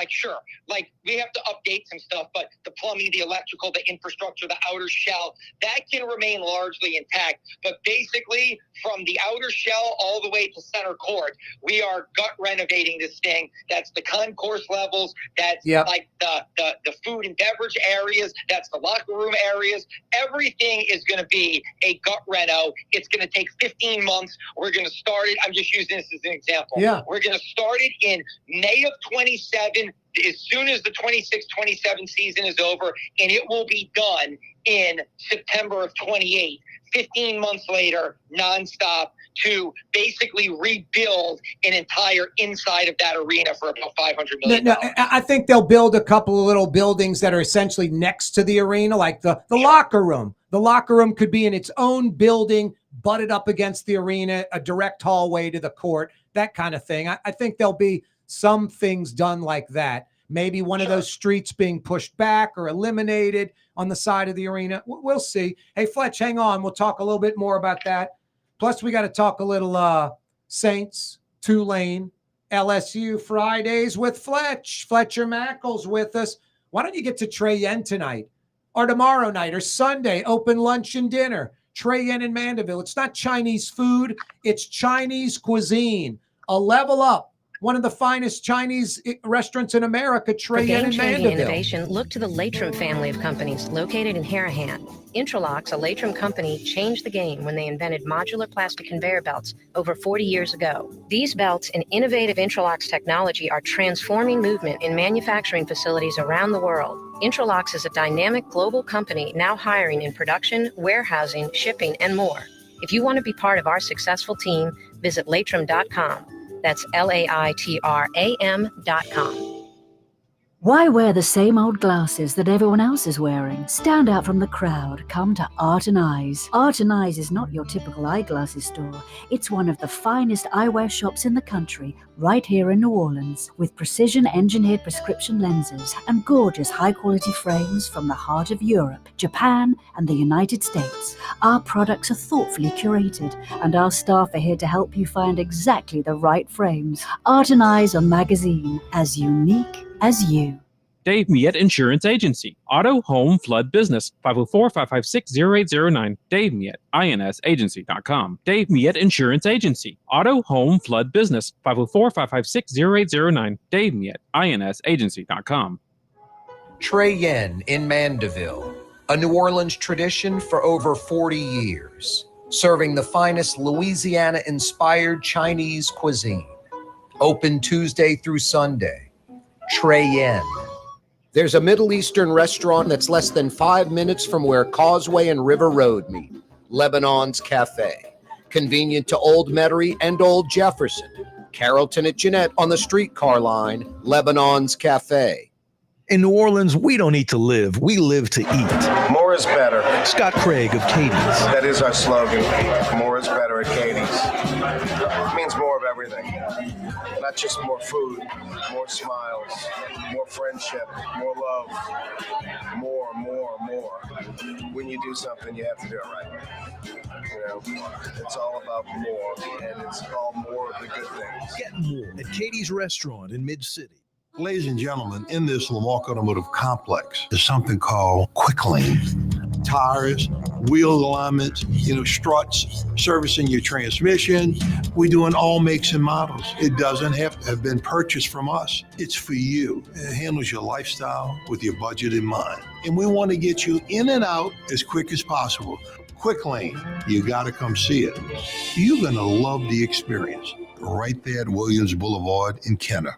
we have to update some stuff, but the plumbing, the electrical, the infrastructure, the outer shell, that can remain largely intact. But basically, from the outer shell all the way to center court, we are gut renovating this thing. That's the concourse levels. That's like the food and beverage areas. That's the locker room areas. Everything is going to be a gut reno. It's going to take 15 months. We're going to start it. I'm just using this as an example. Yeah. We're going to start it in May of 27, as soon as the 26-27 season is over, and it will be done in September of 28. 15 months later, nonstop, to basically rebuild an entire inside of that arena for about $500 million. No, I think they'll build a couple of little buildings that are essentially next to the arena, like the locker room. The locker room could be in its own building, butted up against the arena, a direct hallway to the court, that kind of thing. I think there'll be some things done like that. Maybe one of those streets being pushed back or eliminated on the side of the arena. We'll see. Hey, Fletch, hang on. We'll talk a little bit more about that. Plus, we got to talk a little Saints, Tulane, LSU Fridays with Fletch. Fletcher Mackel's with us. Why don't you get to Trey Yen tonight or tomorrow night or Sunday, open lunch and dinner? Trey Yen in Mandeville. It's not Chinese food. It's Chinese cuisine. A level up. One of the finest Chinese restaurants in America, Trey Yen in Mandeville. Innovation, look to the Latrim family of companies located in Harahan. Intralocks, a Latrim company, changed the game when they invented modular plastic conveyor belts over 40 years ago. These belts and innovative Intralocks technology are transforming movement in manufacturing facilities around the world. Intralocks is a dynamic global company now hiring in production, warehousing, shipping, and more. If you want to be part of our successful team, visit Latram.com. That's LAITRAM.com. Why wear the same old glasses that everyone else is wearing? Stand out from the crowd. Come to Art and Eyes. Art and Eyes is not your typical eyeglasses store. It's one of the finest eyewear shops in the country, right here in New Orleans, with precision-engineered prescription lenses and gorgeous high-quality frames from the heart of Europe, Japan, and the United States. Our products are thoughtfully curated, and our staff are here to help you find exactly the right frames. Art and Eyes on magazine, as unique as you. Dave Miette Insurance Agency. Auto, home, flood, business. 504-556-0809. Dave Miette, INSagency.com. Dave Miette Insurance Agency. Auto, home, flood, business. 504-556-0809. Dave Miette, INSagency.com. Trey Yen in Mandeville, a New Orleans tradition for over 40 years, serving the finest Louisiana-inspired Chinese cuisine. Open Tuesday through Sunday. Trey Yen. There's a Middle Eastern restaurant that's less than 5 minutes from where Causeway and River Road meet, Lebanon's Cafe. Convenient to Old Metairie and Old Jefferson. Carrollton at Jeanette on the streetcar line, Lebanon's Cafe. In New Orleans, we don't eat to live, we live to eat. More is better. Scott Craig of Katie's. That is our slogan. More is better at Katie's. It means more of everything. Not just more food, more smiles, more friendship, more love, more. When you do something, you have to do it right. You know, it's all about more, and it's all more of the good things. Get more at Katie's Restaurant in Mid-City. Ladies and gentlemen, in this Lamarck Automotive Complex is something called Quick Lane. Tires, wheel alignments, struts, servicing your transmission. We're doing all makes and models. It doesn't have to have been purchased from us. It's for you. It handles your lifestyle with your budget in mind. And we want to get you in and out as quick as possible. Quick Lane, you got to come see it. You're going to love the experience. Right there at Williams Boulevard in Kenner.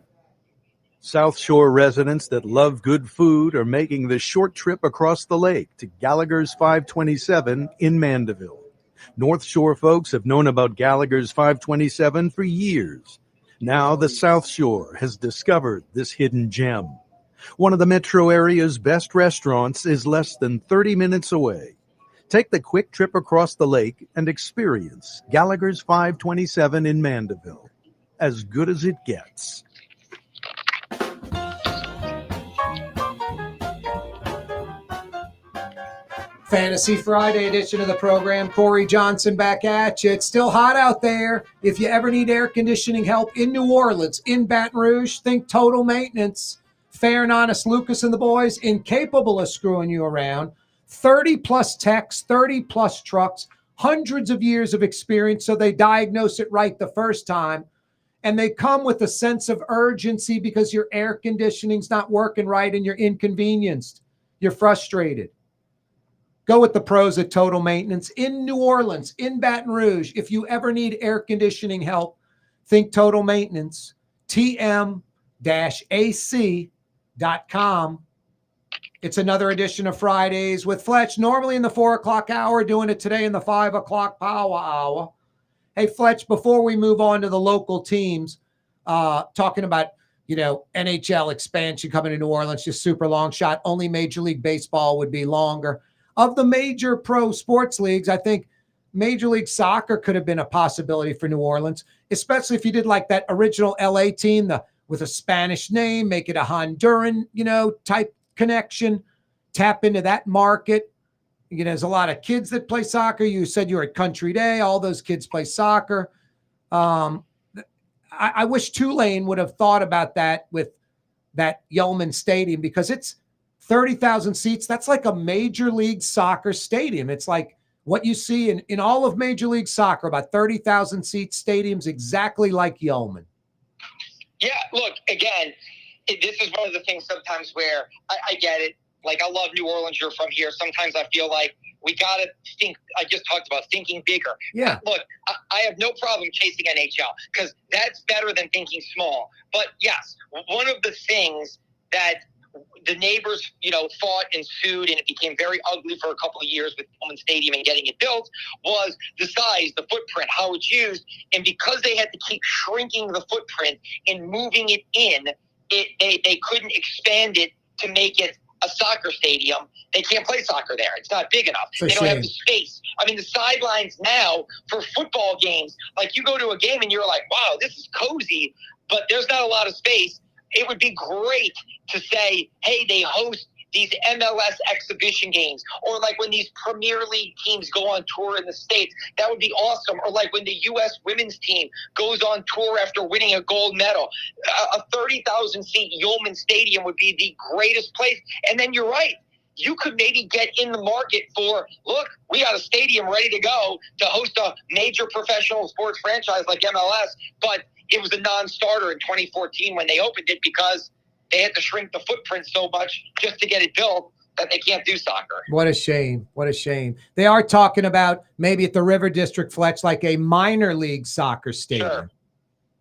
South Shore residents that love good food are making the short trip across the lake to Gallagher's 527 in Mandeville. North Shore folks have known about Gallagher's 527 for years. Now the South Shore has discovered this hidden gem. One of the metro area's best restaurants is less than 30 minutes away. Take the quick trip across the lake and experience Gallagher's 527 in Mandeville. As good as it gets. Fantasy Friday edition of the program. Corey Johnson back at you. It's still hot out there. If you ever need air conditioning help in New Orleans, in Baton Rouge, think Total Maintenance. Fair and honest Lucas and the boys, incapable of screwing you around. 30-plus techs, 30-plus trucks, hundreds of years of experience, so they diagnose it right the first time. And they come with a sense of urgency because your air conditioning's not working right and you're inconvenienced. You're frustrated. Go with the pros at Total Maintenance in New Orleans, in Baton Rouge. If you ever need air conditioning help, think Total Maintenance, tm-ac.com. It's another edition of Fridays with Fletch, normally in the 4 o'clock hour, doing it today in the 5 o'clock power hour. Hey, Fletch, before we move on to the local teams, talking about, NHL expansion coming to New Orleans, just super long shot. Only Major League Baseball would be longer. Of the major pro sports leagues, I think Major League Soccer could have been a possibility for New Orleans, especially if you did like that original LA team with a Spanish name, make it a Honduran, type connection, tap into that market. There's a lot of kids that play soccer. You said you were at Country Day. All those kids play soccer. I wish Tulane would have thought about that with that Yeoman Stadium because it's 30,000 seats. That's like a Major League Soccer stadium. It's like what you see in all of Major League Soccer, about 30,000 seat stadiums, exactly like Yeoman. Yeah, look, again, this is one of the things sometimes where I get it. Like, I love New Orleans. You're from here. Sometimes I feel like we got to think. I just talked about thinking bigger. Yeah. Look, I have no problem chasing NHL because that's better than thinking small. But, yes, one of the things that the neighbors, fought and sued, and it became very ugly for a couple of years with Pullman Stadium and getting it built, was the size, the footprint, how it's used. And because they had to keep shrinking the footprint and moving it in, they couldn't expand it to make it a soccer stadium. They can't play soccer there. It's not big enough. They don't have the space. I mean, the sidelines now for football games, like you go to a game and you're like, wow, this is cozy, but there's not a lot of space. It would be great to say, hey, they host these MLS exhibition games, or like when these Premier League teams go on tour in the States, that would be awesome. Or like when the U.S. women's team goes on tour after winning a gold medal, a 30,000 seat Yeoman Stadium would be the greatest place. And then you're right. You could maybe get in the market for, look, we got a stadium ready to go to host a major professional sports franchise like MLS, but it was a non-starter in 2014 when they opened it because they had to shrink the footprint so much just to get it built that they can't do soccer. What a shame. What a shame. They are talking about maybe at the River District, Fletch, like a minor league soccer stadium. Sure.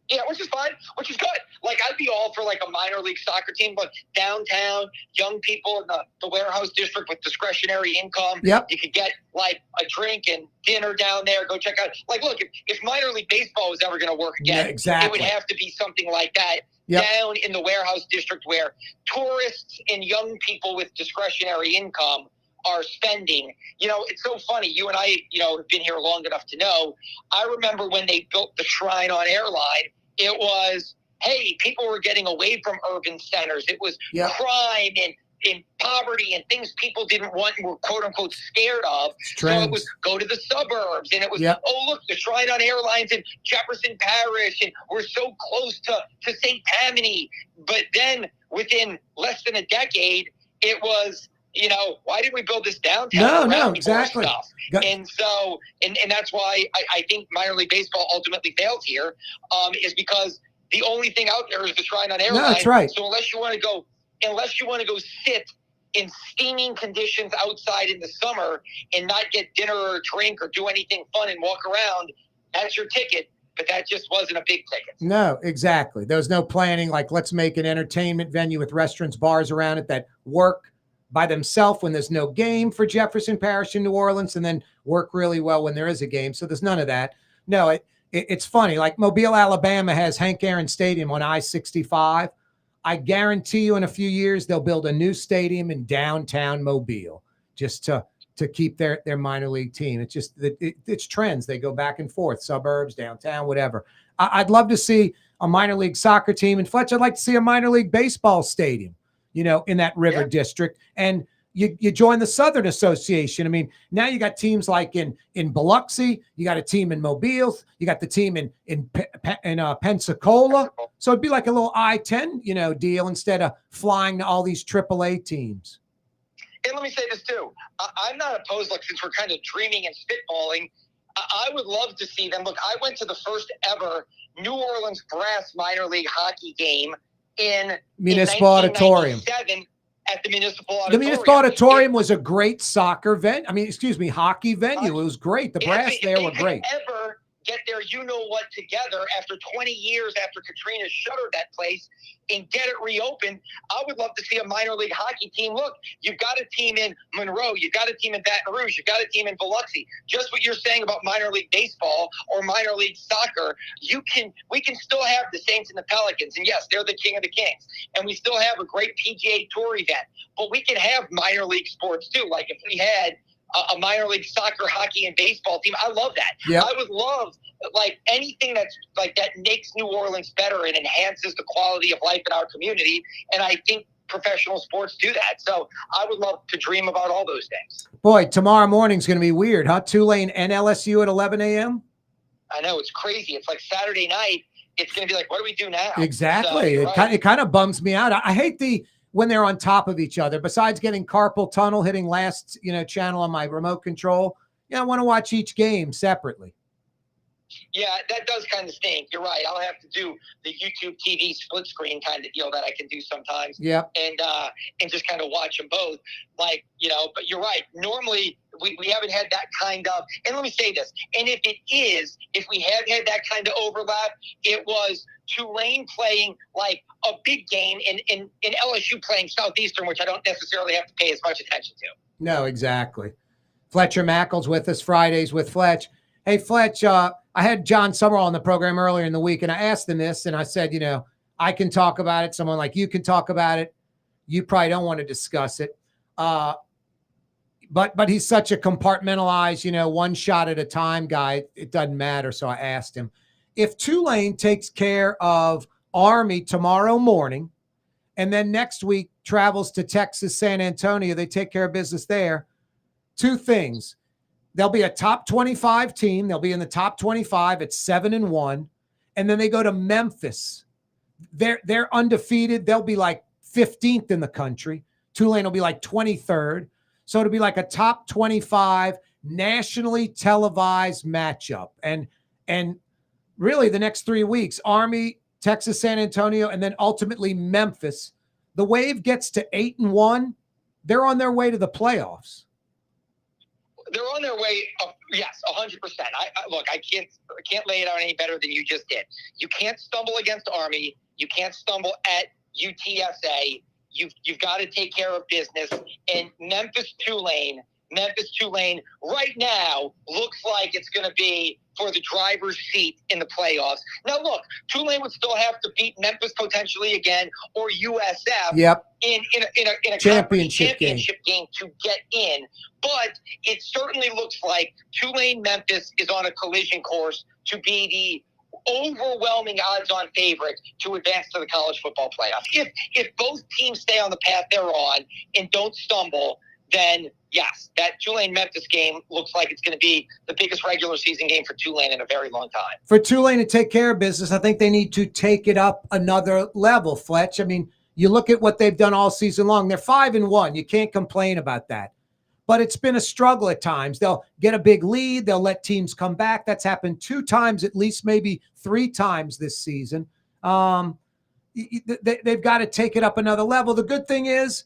Yeah, which is fine, which is good. Like, I'd be all for like a minor league soccer team, but downtown, young people in the warehouse district with discretionary income. Yep. You could get like a drink and dinner down there, go check out. Like, look, if minor league baseball was ever going to work again, exactly. It would have to be something like that. Yep. Down in the warehouse district where tourists and young people with discretionary income are spending. It's so funny. You and I, have been here long enough to know. I remember when they built the Shrine on Airline, it was, hey, people were getting away from urban centers. It was crime and poverty and things people didn't want and were quote unquote scared of. So it was go to the suburbs, and it was, oh, look, the Shrine on Airlines in Jefferson Parish, and we're so close to St. Tammany. But then within less than a decade, it was, why didn't we build this downtown? No, exactly. Stuff? And so, and that's why I think minor league baseball ultimately fails here, is because the only thing out there is the Shrine on Airline. No, that's right. So unless you want to go sit in steaming conditions outside in the summer and not get dinner or a drink or do anything fun and walk around, that's your ticket. But that just wasn't a big ticket. No, exactly. There was no planning, like let's make an entertainment venue with restaurants, bars around it that work by themselves when there's no game for Jefferson Parish in New Orleans, and then work really well when there is a game. So there's none of that. No, it's funny. Like Mobile, Alabama has Hank Aaron Stadium on I-65. I guarantee you in a few years, they'll build a new stadium in downtown Mobile just to keep their minor league team. It's just it's trends. They go back and forth, suburbs, downtown, whatever. I'd love to see a minor league soccer team. And Fletch, I'd like to see a minor league baseball stadium, in that River District. And you join the Southern Association. I mean, now you got teams like in Biloxi, you got a team in Mobile, you got the team in Pensacola. So it'd be like a little I-10, deal instead of flying to all these AAA teams. And let me say this too. I'm not opposed, like, since we're kind of dreaming and spitballing, I would love to see them. Look, I went to the first ever New Orleans Brass minor league hockey game in Municipal Auditorium. At the Municipal Auditorium. The Municipal Auditorium was a great soccer hockey venue. It was great. The Brass there were great. Ever get their you-know-what together after 20 years after Katrina shuttered that place and get it reopened, I would love to see a minor league hockey team. Look, you've got a team in Monroe, you've got a team in Baton Rouge, you've got a team in Biloxi. Just what you're saying about minor league baseball or minor league soccer, we can still have the Saints and the Pelicans, and yes, they're the king of the kings, and we still have a great PGA Tour event, but we can have minor league sports too. Like if we had a minor league soccer, hockey, and baseball team. I love that. Yep. I would love like anything that's like that makes New Orleans better and enhances the quality of life in our community. And I think professional sports do that. So I would love to dream about all those things. Boy, tomorrow morning's going to be weird, huh? Tulane and LSU at 11 a.m. I know, it's crazy. It's like Saturday night. It's going to be like, what do we do now? Exactly. So, it kind of bums me out. I hate when they're on top of each other, besides getting carpal tunnel, hitting last, channel on my remote control. I want to watch each game separately. Yeah, that does kind of stink. You're right. I'll have to do the YouTube TV split screen kind of deal that I can do sometimes. Yeah. And just kind of watch them both. Like, but you're right. Normally we haven't had that kind of, and let me say this, and if we have had that kind of overlap, it was Tulane playing like a big game in LSU playing Southeastern, which I don't necessarily have to pay as much attention to. No, exactly. Fletcher Mackel's with us Fridays with Fletch. Hey, Fletch, I had John Summerall on the program earlier in the week, and I asked him this, and I said, I can talk about it. Someone like you can talk about it. You probably don't want to discuss it. But he's such a compartmentalized, one shot at a time guy. It doesn't matter. So I asked him, if Tulane takes care of Army tomorrow morning, and then next week travels to Texas, San Antonio, they take care of business there. Two things. They'll be a top 25 team. They'll be in the top 25 at 7-1. And then they go to Memphis. They're undefeated. They'll be like 15th in the country. Tulane will be like 23rd. So it'll be like a top 25 nationally televised matchup. And really the next 3 weeks, Army, Texas, San Antonio, and then ultimately Memphis. The Wave gets to 8-1. They're on their way to the playoffs. They're on their way. Yes, 100%. I can't lay it out any better than you just did. You can't stumble against Army. You can't stumble at UTSA. You've got to take care of business. And Memphis Tulane right now looks like it's going to be for the driver's seat in the playoffs. Now, look, Tulane would still have to beat Memphis potentially again, or USF in a championship game to get in. But it certainly looks like Tulane-Memphis is on a collision course to be the overwhelming odds-on favorite to advance to the college football playoff. If both teams stay on the path they're on and don't stumble, then yes, that Tulane-Memphis game looks like it's going to be the biggest regular season game for Tulane in a very long time. For Tulane to take care of business, I think they need to take it up another level, Fletch. I mean, you look at what they've done all season long. They're 5-1. You can't complain about that. But it's been a struggle at times. They'll get a big lead. They'll let teams come back. That's happened 2 times, at least maybe 3 times this season. They've got to take it up another level. The good thing is,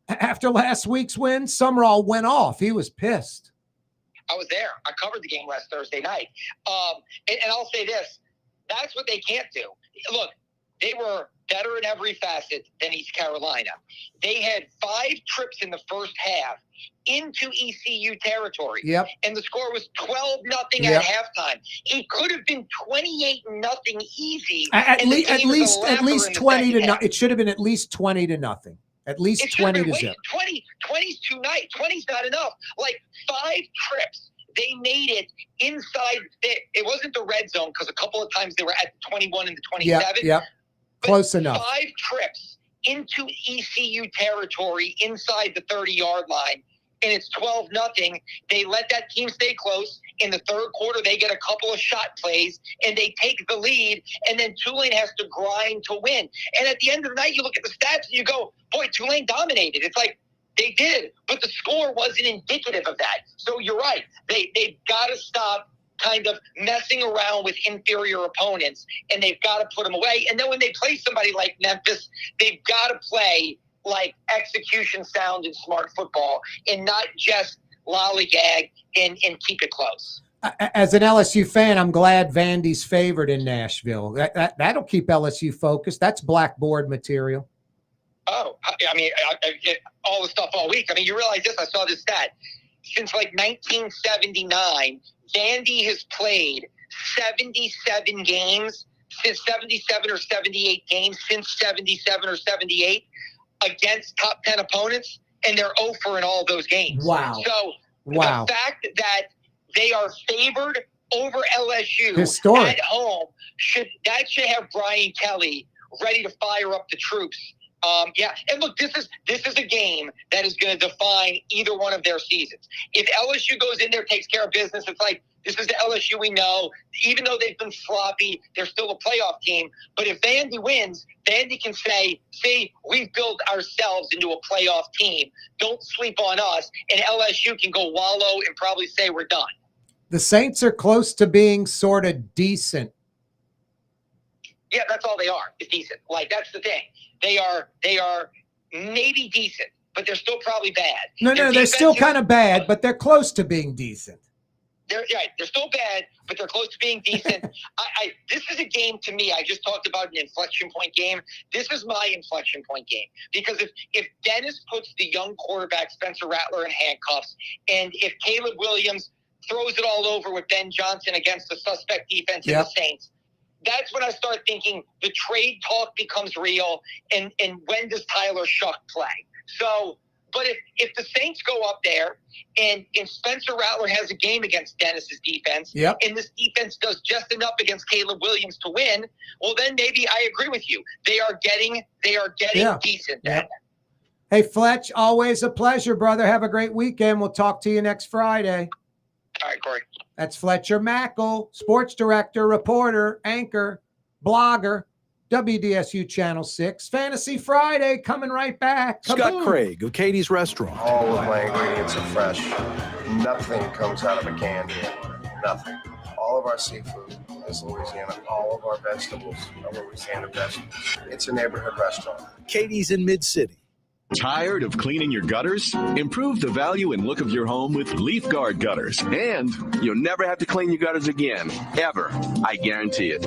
after last week's win, Summerall went off. He was pissed. I was there. I covered the game last Thursday night. And I'll say this. That's what they can't do. Look, they were better in every facet than East Carolina. They had 5 trips in the first half into ECU territory. Yep. And the score was 12-0 at halftime. It could have been 28-0 easy. At least 20 to nothing. It should have been at least 20 to nothing. At least 20 to 0. 20's too nice. 20's not enough. Like 5 trips. They made it inside. It wasn't the red zone because a couple of times they were at the 21 and the 27. Yeah. Close enough. 5 trips into ECU territory inside the 30-yard line, and it's 12-0. They let that team stay close. In the third quarter, they get a couple of shot plays, and they take the lead, and then Tulane has to grind to win. And at the end of the night, you look at the stats, and you go, boy, Tulane dominated. It's like they did, but the score wasn't indicative of that. So you're right. They've got to stop kind of messing around with inferior opponents, and they've got to put them away. And then when they play somebody like Memphis, they've got to play like execution sound and smart football and not just lollygag and keep it close. As an LSU fan, I'm glad Vandy's favored in Nashville. That'll keep LSU focused. That's blackboard material. Oh, I mean, all the stuff all week. I mean, you realize this? I saw this stat. Since like 1979, Vandy has played 77 games, since 77 or 78 games, since 77 or 78 against top 10 opponents, and they're 0 in all those games. Wow. So the fact that they are favored over LSU Historic. at home should have Brian Kelly ready to fire up the troops. And look, this is a game that is going to define either one of their seasons. If LSU goes in there, takes care of business, it's like, this is the LSU we know. Even though they've been sloppy, they're still a playoff team. But if Vandy wins, Vandy can say, see, we've built ourselves into a playoff team. Don't sleep on us. And LSU can go wallow and probably say we're done. The Saints are close to being sort of decent. Yeah, that's all they are, is decent. Like, that's the thing. They are maybe decent. but they're still probably bad. No, they're still kind of bad, but they're close to being decent. They're still bad, but they're close to being decent. This is a game to me. I just talked about an inflection point game. This is my inflection point game because if Dennis puts the young quarterback Spencer Rattler in handcuffs, and if Caleb Williams throws it all over with Ben Johnson against the suspect defense in the Saints, that's when I start thinking the trade talk becomes real, and when does Tyler Shuck play? So, but if the Saints go up there and Spencer Rattler has a game against Dennis's defense, and this defense does just enough against Caleb Williams to win, well, then maybe I agree with you. They are getting decent. Hey, Fletch, always a pleasure, brother. Have a great weekend. We'll talk to you next Friday. All right, Corey. That's Fletcher Mackel, sports director, reporter, anchor, blogger, WDSU Channel 6. Fantasy Friday coming right back. Scott Kaboom. Craig of Katie's Restaurant. All of my ingredients are fresh. Nothing comes out of a can here. Nothing. All of our seafood is Louisiana. All of our vegetables are Louisiana vegetables. It's a neighborhood restaurant. Katie's in Mid-City. Tired of cleaning your gutters? Improve the value and look of your home with Leaf Guard gutters, and you'll never have to clean your gutters again, ever. I guarantee it.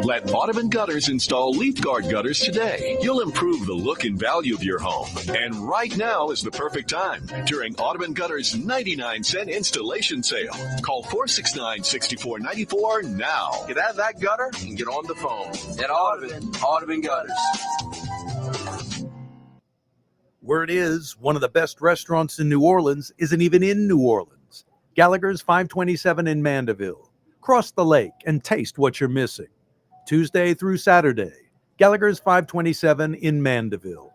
Let Audubon Gutters install Leaf Guard gutters today. You'll improve the look and value of your home. And right now is the perfect time during Audubon Gutters' 99-cent installation sale. Call 469-6494 now. Get out of that gutter and get on the phone. At Audubon Gutters. Word is, one of the best restaurants in New Orleans isn't even in New Orleans. Gallagher's 527 in Mandeville. Cross the lake and taste what you're missing. Tuesday through Saturday, Gallagher's 527 in Mandeville.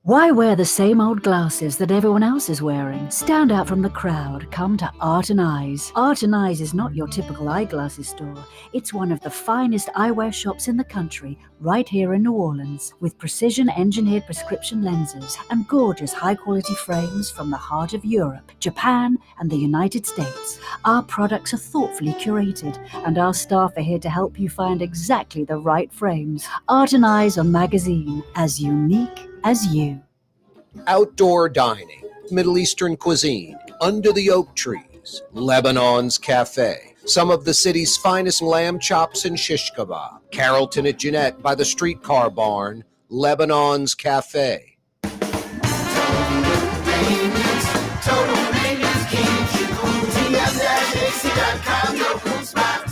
Why wear the same old glasses that everyone else is wearing? Stand out from the crowd. Come to Art and Eyes. Art and Eyes is not your typical eyeglasses store. It's one of the finest eyewear shops in the country, right here in New Orleans, with precision-engineered prescription lenses and gorgeous high-quality frames from the heart of Europe, Japan, and the United States. Our products are thoughtfully curated, and our staff are here to help you find exactly the right frames. Art and Eyes on magazine, as unique as you. Outdoor dining, Middle Eastern cuisine, under the oak trees, Lebanon's Cafe, some of the city's finest lamb chops and shish kebab, Carrollton at Jeanette by the streetcar barn, Lebanon's Cafe. TM-AC.com, your food spot.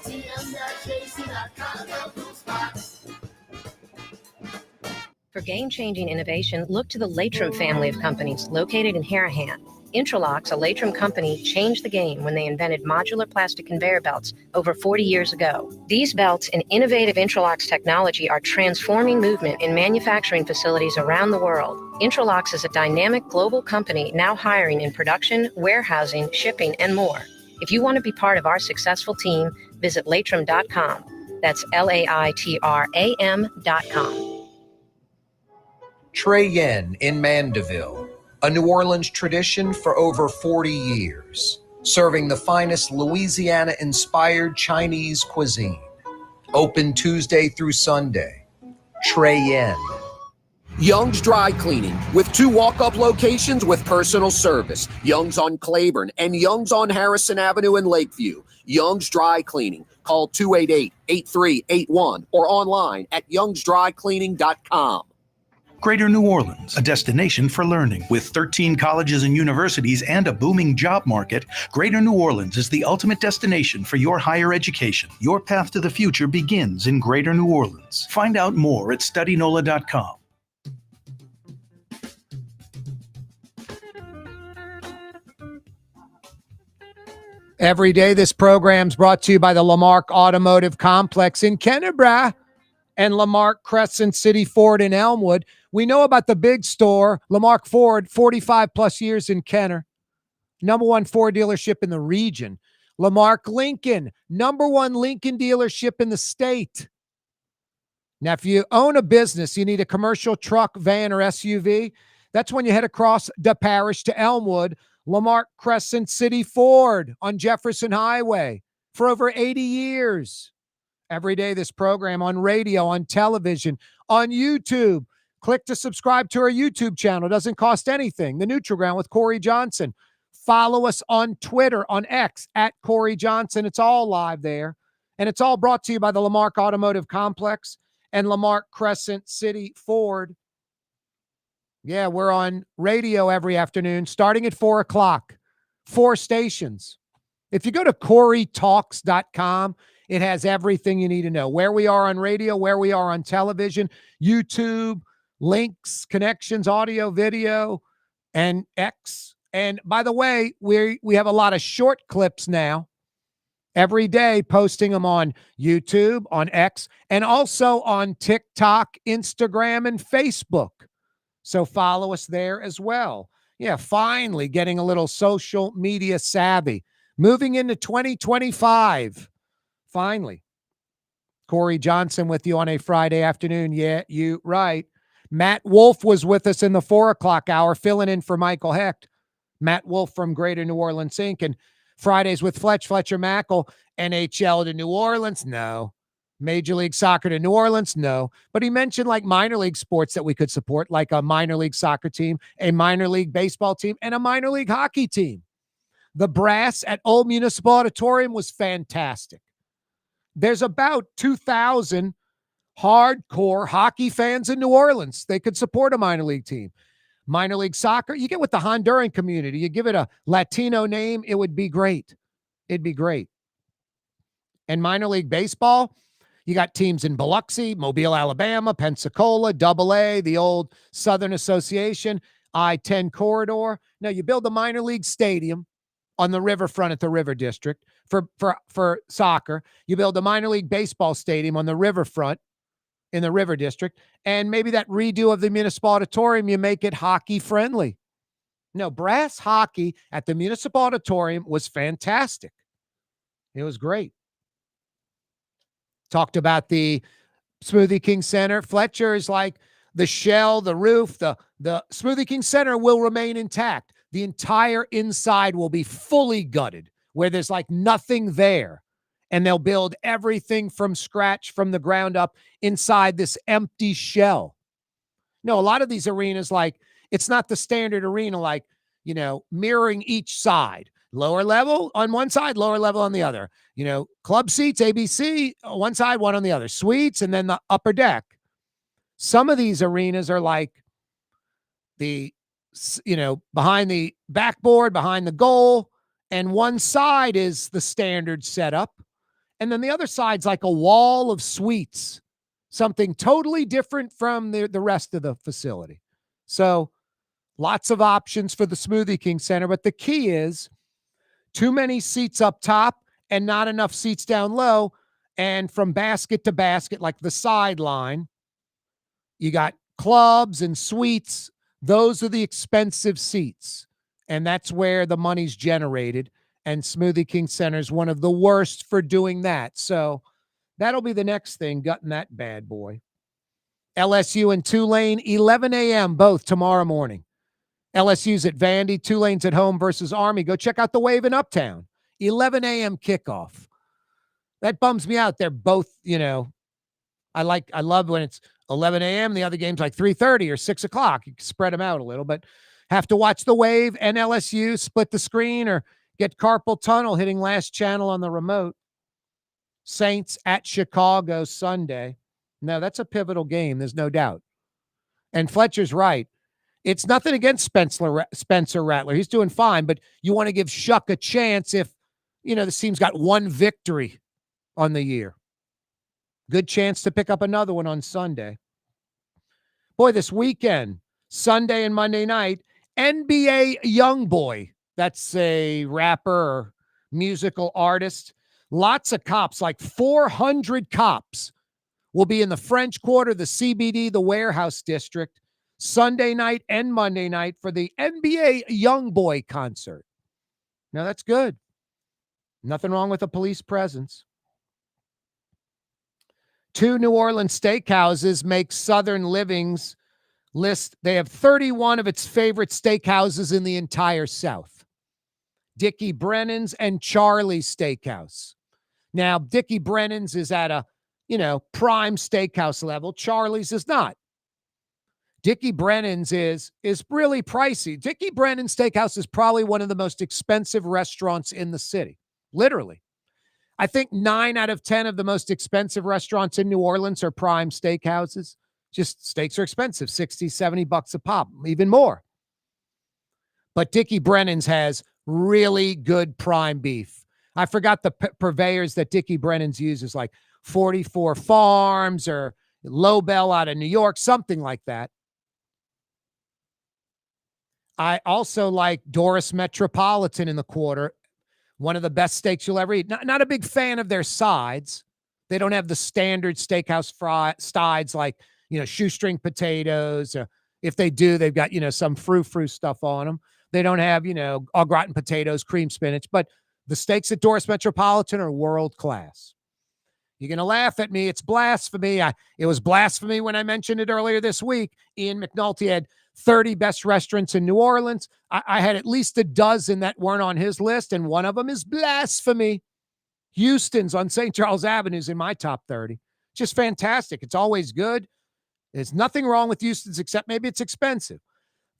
TM-AC.com, your food spot. For game-changing innovation, look to the Latrim family of companies located in Harahan. Intralocks, a Latrim company, changed the game when they invented modular plastic conveyor belts over 40 years ago. These belts and innovative Intralocks technology are transforming movement in manufacturing facilities around the world. Intralocks is a dynamic global company now hiring in production, warehousing, shipping, and more. If you want to be part of our successful team, visit Latrim.com. That's LAITRAM.com. Trey Yen in Mandeville, a New Orleans tradition for over 40 years, serving the finest Louisiana-inspired Chinese cuisine. Open Tuesday through Sunday. Trey Yen. Young's Dry Cleaning, with 2 walk-up locations with personal service. Young's on Claiborne and Young's on Harrison Avenue in Lakeview. Young's Dry Cleaning. Call 288-8381 or online at youngsdrycleaning.com. Greater New Orleans, a destination for learning. With 13 colleges and universities and a booming job market, Greater New Orleans is the ultimate destination for your higher education. Your path to the future begins in Greater New Orleans. Find out more at studynola.com. Every day, this program's brought to you by the Lamarck Automotive Complex in Kennebra and Lamarck Crescent City Ford in Elmwood. We know about the big store, Lamarck Ford, 45 plus years in Kenner. #1 Ford dealership in the region. Lamarck Lincoln, #1 Lincoln dealership in the state. Now, if you own a business, you need a commercial truck, van, or SUV, that's when you head across the parish to Elmwood. Lamarck Crescent City Ford on Jefferson Highway for over 80 years. Every day, this program on radio, on television, on YouTube. Click to subscribe to our YouTube channel. It doesn't cost anything. The Neutral Ground with Corey Johnson. Follow us on Twitter, on X, at Corey Johnson. It's all live there. And it's all brought to you by the Lamarck Automotive Complex and Lamarck Crescent City Ford. Yeah, we're on radio every afternoon, starting at 4 o'clock. 4 stations. If you go to CoreyTalks.com, it has everything you need to know. Where we are on radio, where we are on television, YouTube, links, connections, audio, video, and X. And by the way, we have a lot of short clips now. Every day, posting them on YouTube, on X, and also on TikTok, Instagram, and Facebook. So follow us there as well. Yeah, finally getting a little social media savvy. Moving into 2025. Finally. Corey Johnson with you on a Friday afternoon. Yeah, you right. Matt Wolf was with us in the 4 o'clock hour, filling in for Michael Hecht. Matt Wolf from Greater New Orleans Inc. And Fridays with Fletcher Mackel. NHL to New Orleans? No. Major League Soccer to New Orleans? No. But he mentioned like minor league sports that we could support, like a minor league soccer team, a minor league baseball team, and a minor league hockey team. The brass at Old Municipal Auditorium was fantastic. There's about 2,000 hardcore hockey fans in New Orleans. They could support a minor league team. Minor league soccer, you get with the Honduran community, you give it a Latino name, it would be great. It'd be great. And minor league baseball, you got teams in Biloxi, Mobile, Alabama, Pensacola, AA, the old Southern Association, I-10 corridor. Now you build a minor league stadium on the riverfront at the River District for soccer. You build a minor league baseball stadium on the riverfront in the River District, and maybe that redo of the Municipal Auditorium, you make it hockey friendly. No, brass hockey at the Municipal Auditorium was fantastic. It was great. Talked about the Smoothie King Center. Fletcher is like the shell, the roof, the Smoothie King Center will remain intact. The entire inside will be fully gutted, where there's like nothing there. And they'll build everything from scratch, from the ground up, inside this empty shell. No, a lot of these arenas, like, it's not the standard arena, like, you know, mirroring each side. Lower level on one side, lower level on the other. You know, club seats, ABC, one side, one on the other. Suites, and then the upper deck. Some of these arenas are like behind the backboard, behind the goal, and one side is the standard setup. And then the other side's like a wall of suites, something totally different from the rest of the facility. So lots of options for the Smoothie King Center, but the key is too many seats up top and not enough seats down low. And from basket to basket, like the sideline, you got clubs and suites. Those are the expensive seats. And that's where the money's generated. And Smoothie King Center is one of the worst for doing that. So that'll be the next thing, gutting that bad boy. LSU and Tulane, 11 a.m. both tomorrow morning. LSU's at Vandy, Tulane's at home versus Army. Go check out the Wave in Uptown. 11 a.m. kickoff. That bums me out. They're both, you know, I love when it's 11 a.m. The other game's like 3:30 or 6 o'clock. You can spread them out a little, but have to watch the Wave and LSU, split the screen, or get carpal tunnel hitting last channel on the remote. Saints at Chicago Sunday. No, that's a pivotal game. There's no doubt. And Fletcher's right. It's nothing against Spencer Rattler. He's doing fine, but you want to give Shuck a chance if, you know, the team's got one victory on the year. Good chance to pick up another one on Sunday. Boy, this weekend, Sunday and Monday night, NBA Youngboy. That's a rapper or musical artist. Lots of cops, like 400 cops, will be in the French Quarter, the CBD, the Warehouse District, Sunday night and Monday night for the NBA Youngboy concert. Now, that's good. Nothing wrong with a police presence. 2 New Orleans steakhouses make Southern Living's list. They have 31 of its favorite steakhouses in the entire South. Dickie Brennan's and Charlie's Steakhouse. Now, Dickie Brennan's is at a, prime steakhouse level. Charlie's is not. Dickie Brennan's is really pricey. Dickie Brennan's Steakhouse is probably one of the most expensive restaurants in the city. Literally. I think 9 out of 10 of the most expensive restaurants in New Orleans are prime steakhouses. Just steaks are expensive, $60, $70 a pop, even more. But Dickie Brennan's has really good prime beef. I forgot the purveyors that Dickie Brennan's uses, like 44 Farms or Lobel out of New York, something like that. I also like Doris Metropolitan in the Quarter. One of the best steaks you'll ever eat. Not a big fan of their sides. They don't have the standard steakhouse sides like, shoestring potatoes. If they do, they've got, some frou-frou stuff on them. They don't have, au gratin potatoes, cream spinach. But the steaks at Doris Metropolitan are world class. You're going to laugh at me. It's blasphemy. It was blasphemy when I mentioned it earlier this week. Ian McNulty had 30 best restaurants in New Orleans. I had at least a dozen that weren't on his list, and one of them is blasphemy. Houston's on St. Charles Avenue is in my top 30. Just fantastic. It's always good. There's nothing wrong with Houston's except maybe it's expensive.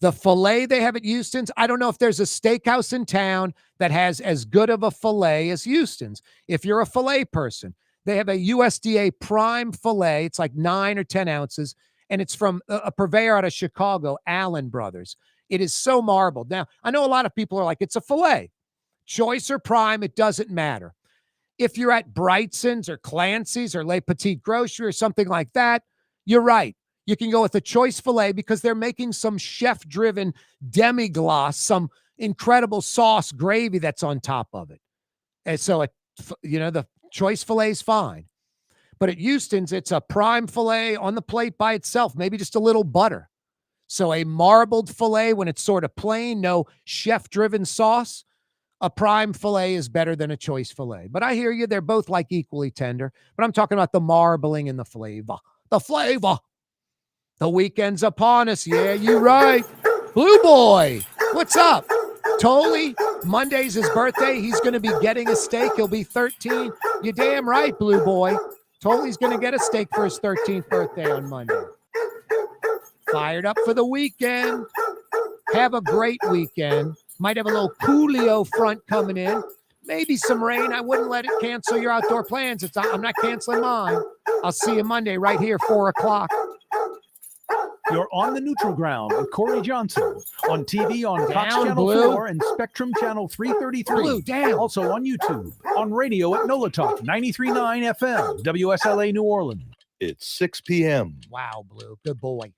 The filet they have at Houston's, I don't know if there's a steakhouse in town that has as good of a filet as Houston's. If you're a filet person, they have a USDA prime filet. It's like 9 or 10 ounces. And it's from a purveyor out of Chicago, Allen Brothers. It is so marbled. Now, I know a lot of people are like, it's a filet. Choice or prime, it doesn't matter. If you're at Brightson's or Clancy's or Le Petit Grocery or something like that, you're right. You can go with a choice filet because they're making some chef-driven demi-glace, some incredible sauce gravy that's on top of it. And so, the choice filet is fine. But at Houston's, it's a prime filet on the plate by itself, maybe just a little butter. So a marbled filet when it's sort of plain, no chef-driven sauce, a prime filet is better than a choice filet. But I hear you, they're both like equally tender. But I'm talking about the marbling and the flavor. The flavor. The weekend's upon us. Yeah, you're right. Blue Boy, what's up? Tolly, Monday's his birthday. He's going to be getting a steak. He'll be 13. You're damn right, Blue Boy. Tolly's going to get a steak for his 13th birthday on Monday. Fired up for the weekend. Have a great weekend. Might have a little Coolio front coming in. Maybe some rain. I wouldn't let it cancel your outdoor plans. I'm not canceling mine. I'll see you Monday right here, 4 o'clock. You're on the neutral ground with Corey Johnson on TV on Fox Channel Blue. 4 and Spectrum Channel 333. Blue, down. Also on YouTube, on radio at NOLA Talk 93.9 FM, WSLA New Orleans. It's 6 p.m. Wow, Blue. Good boy.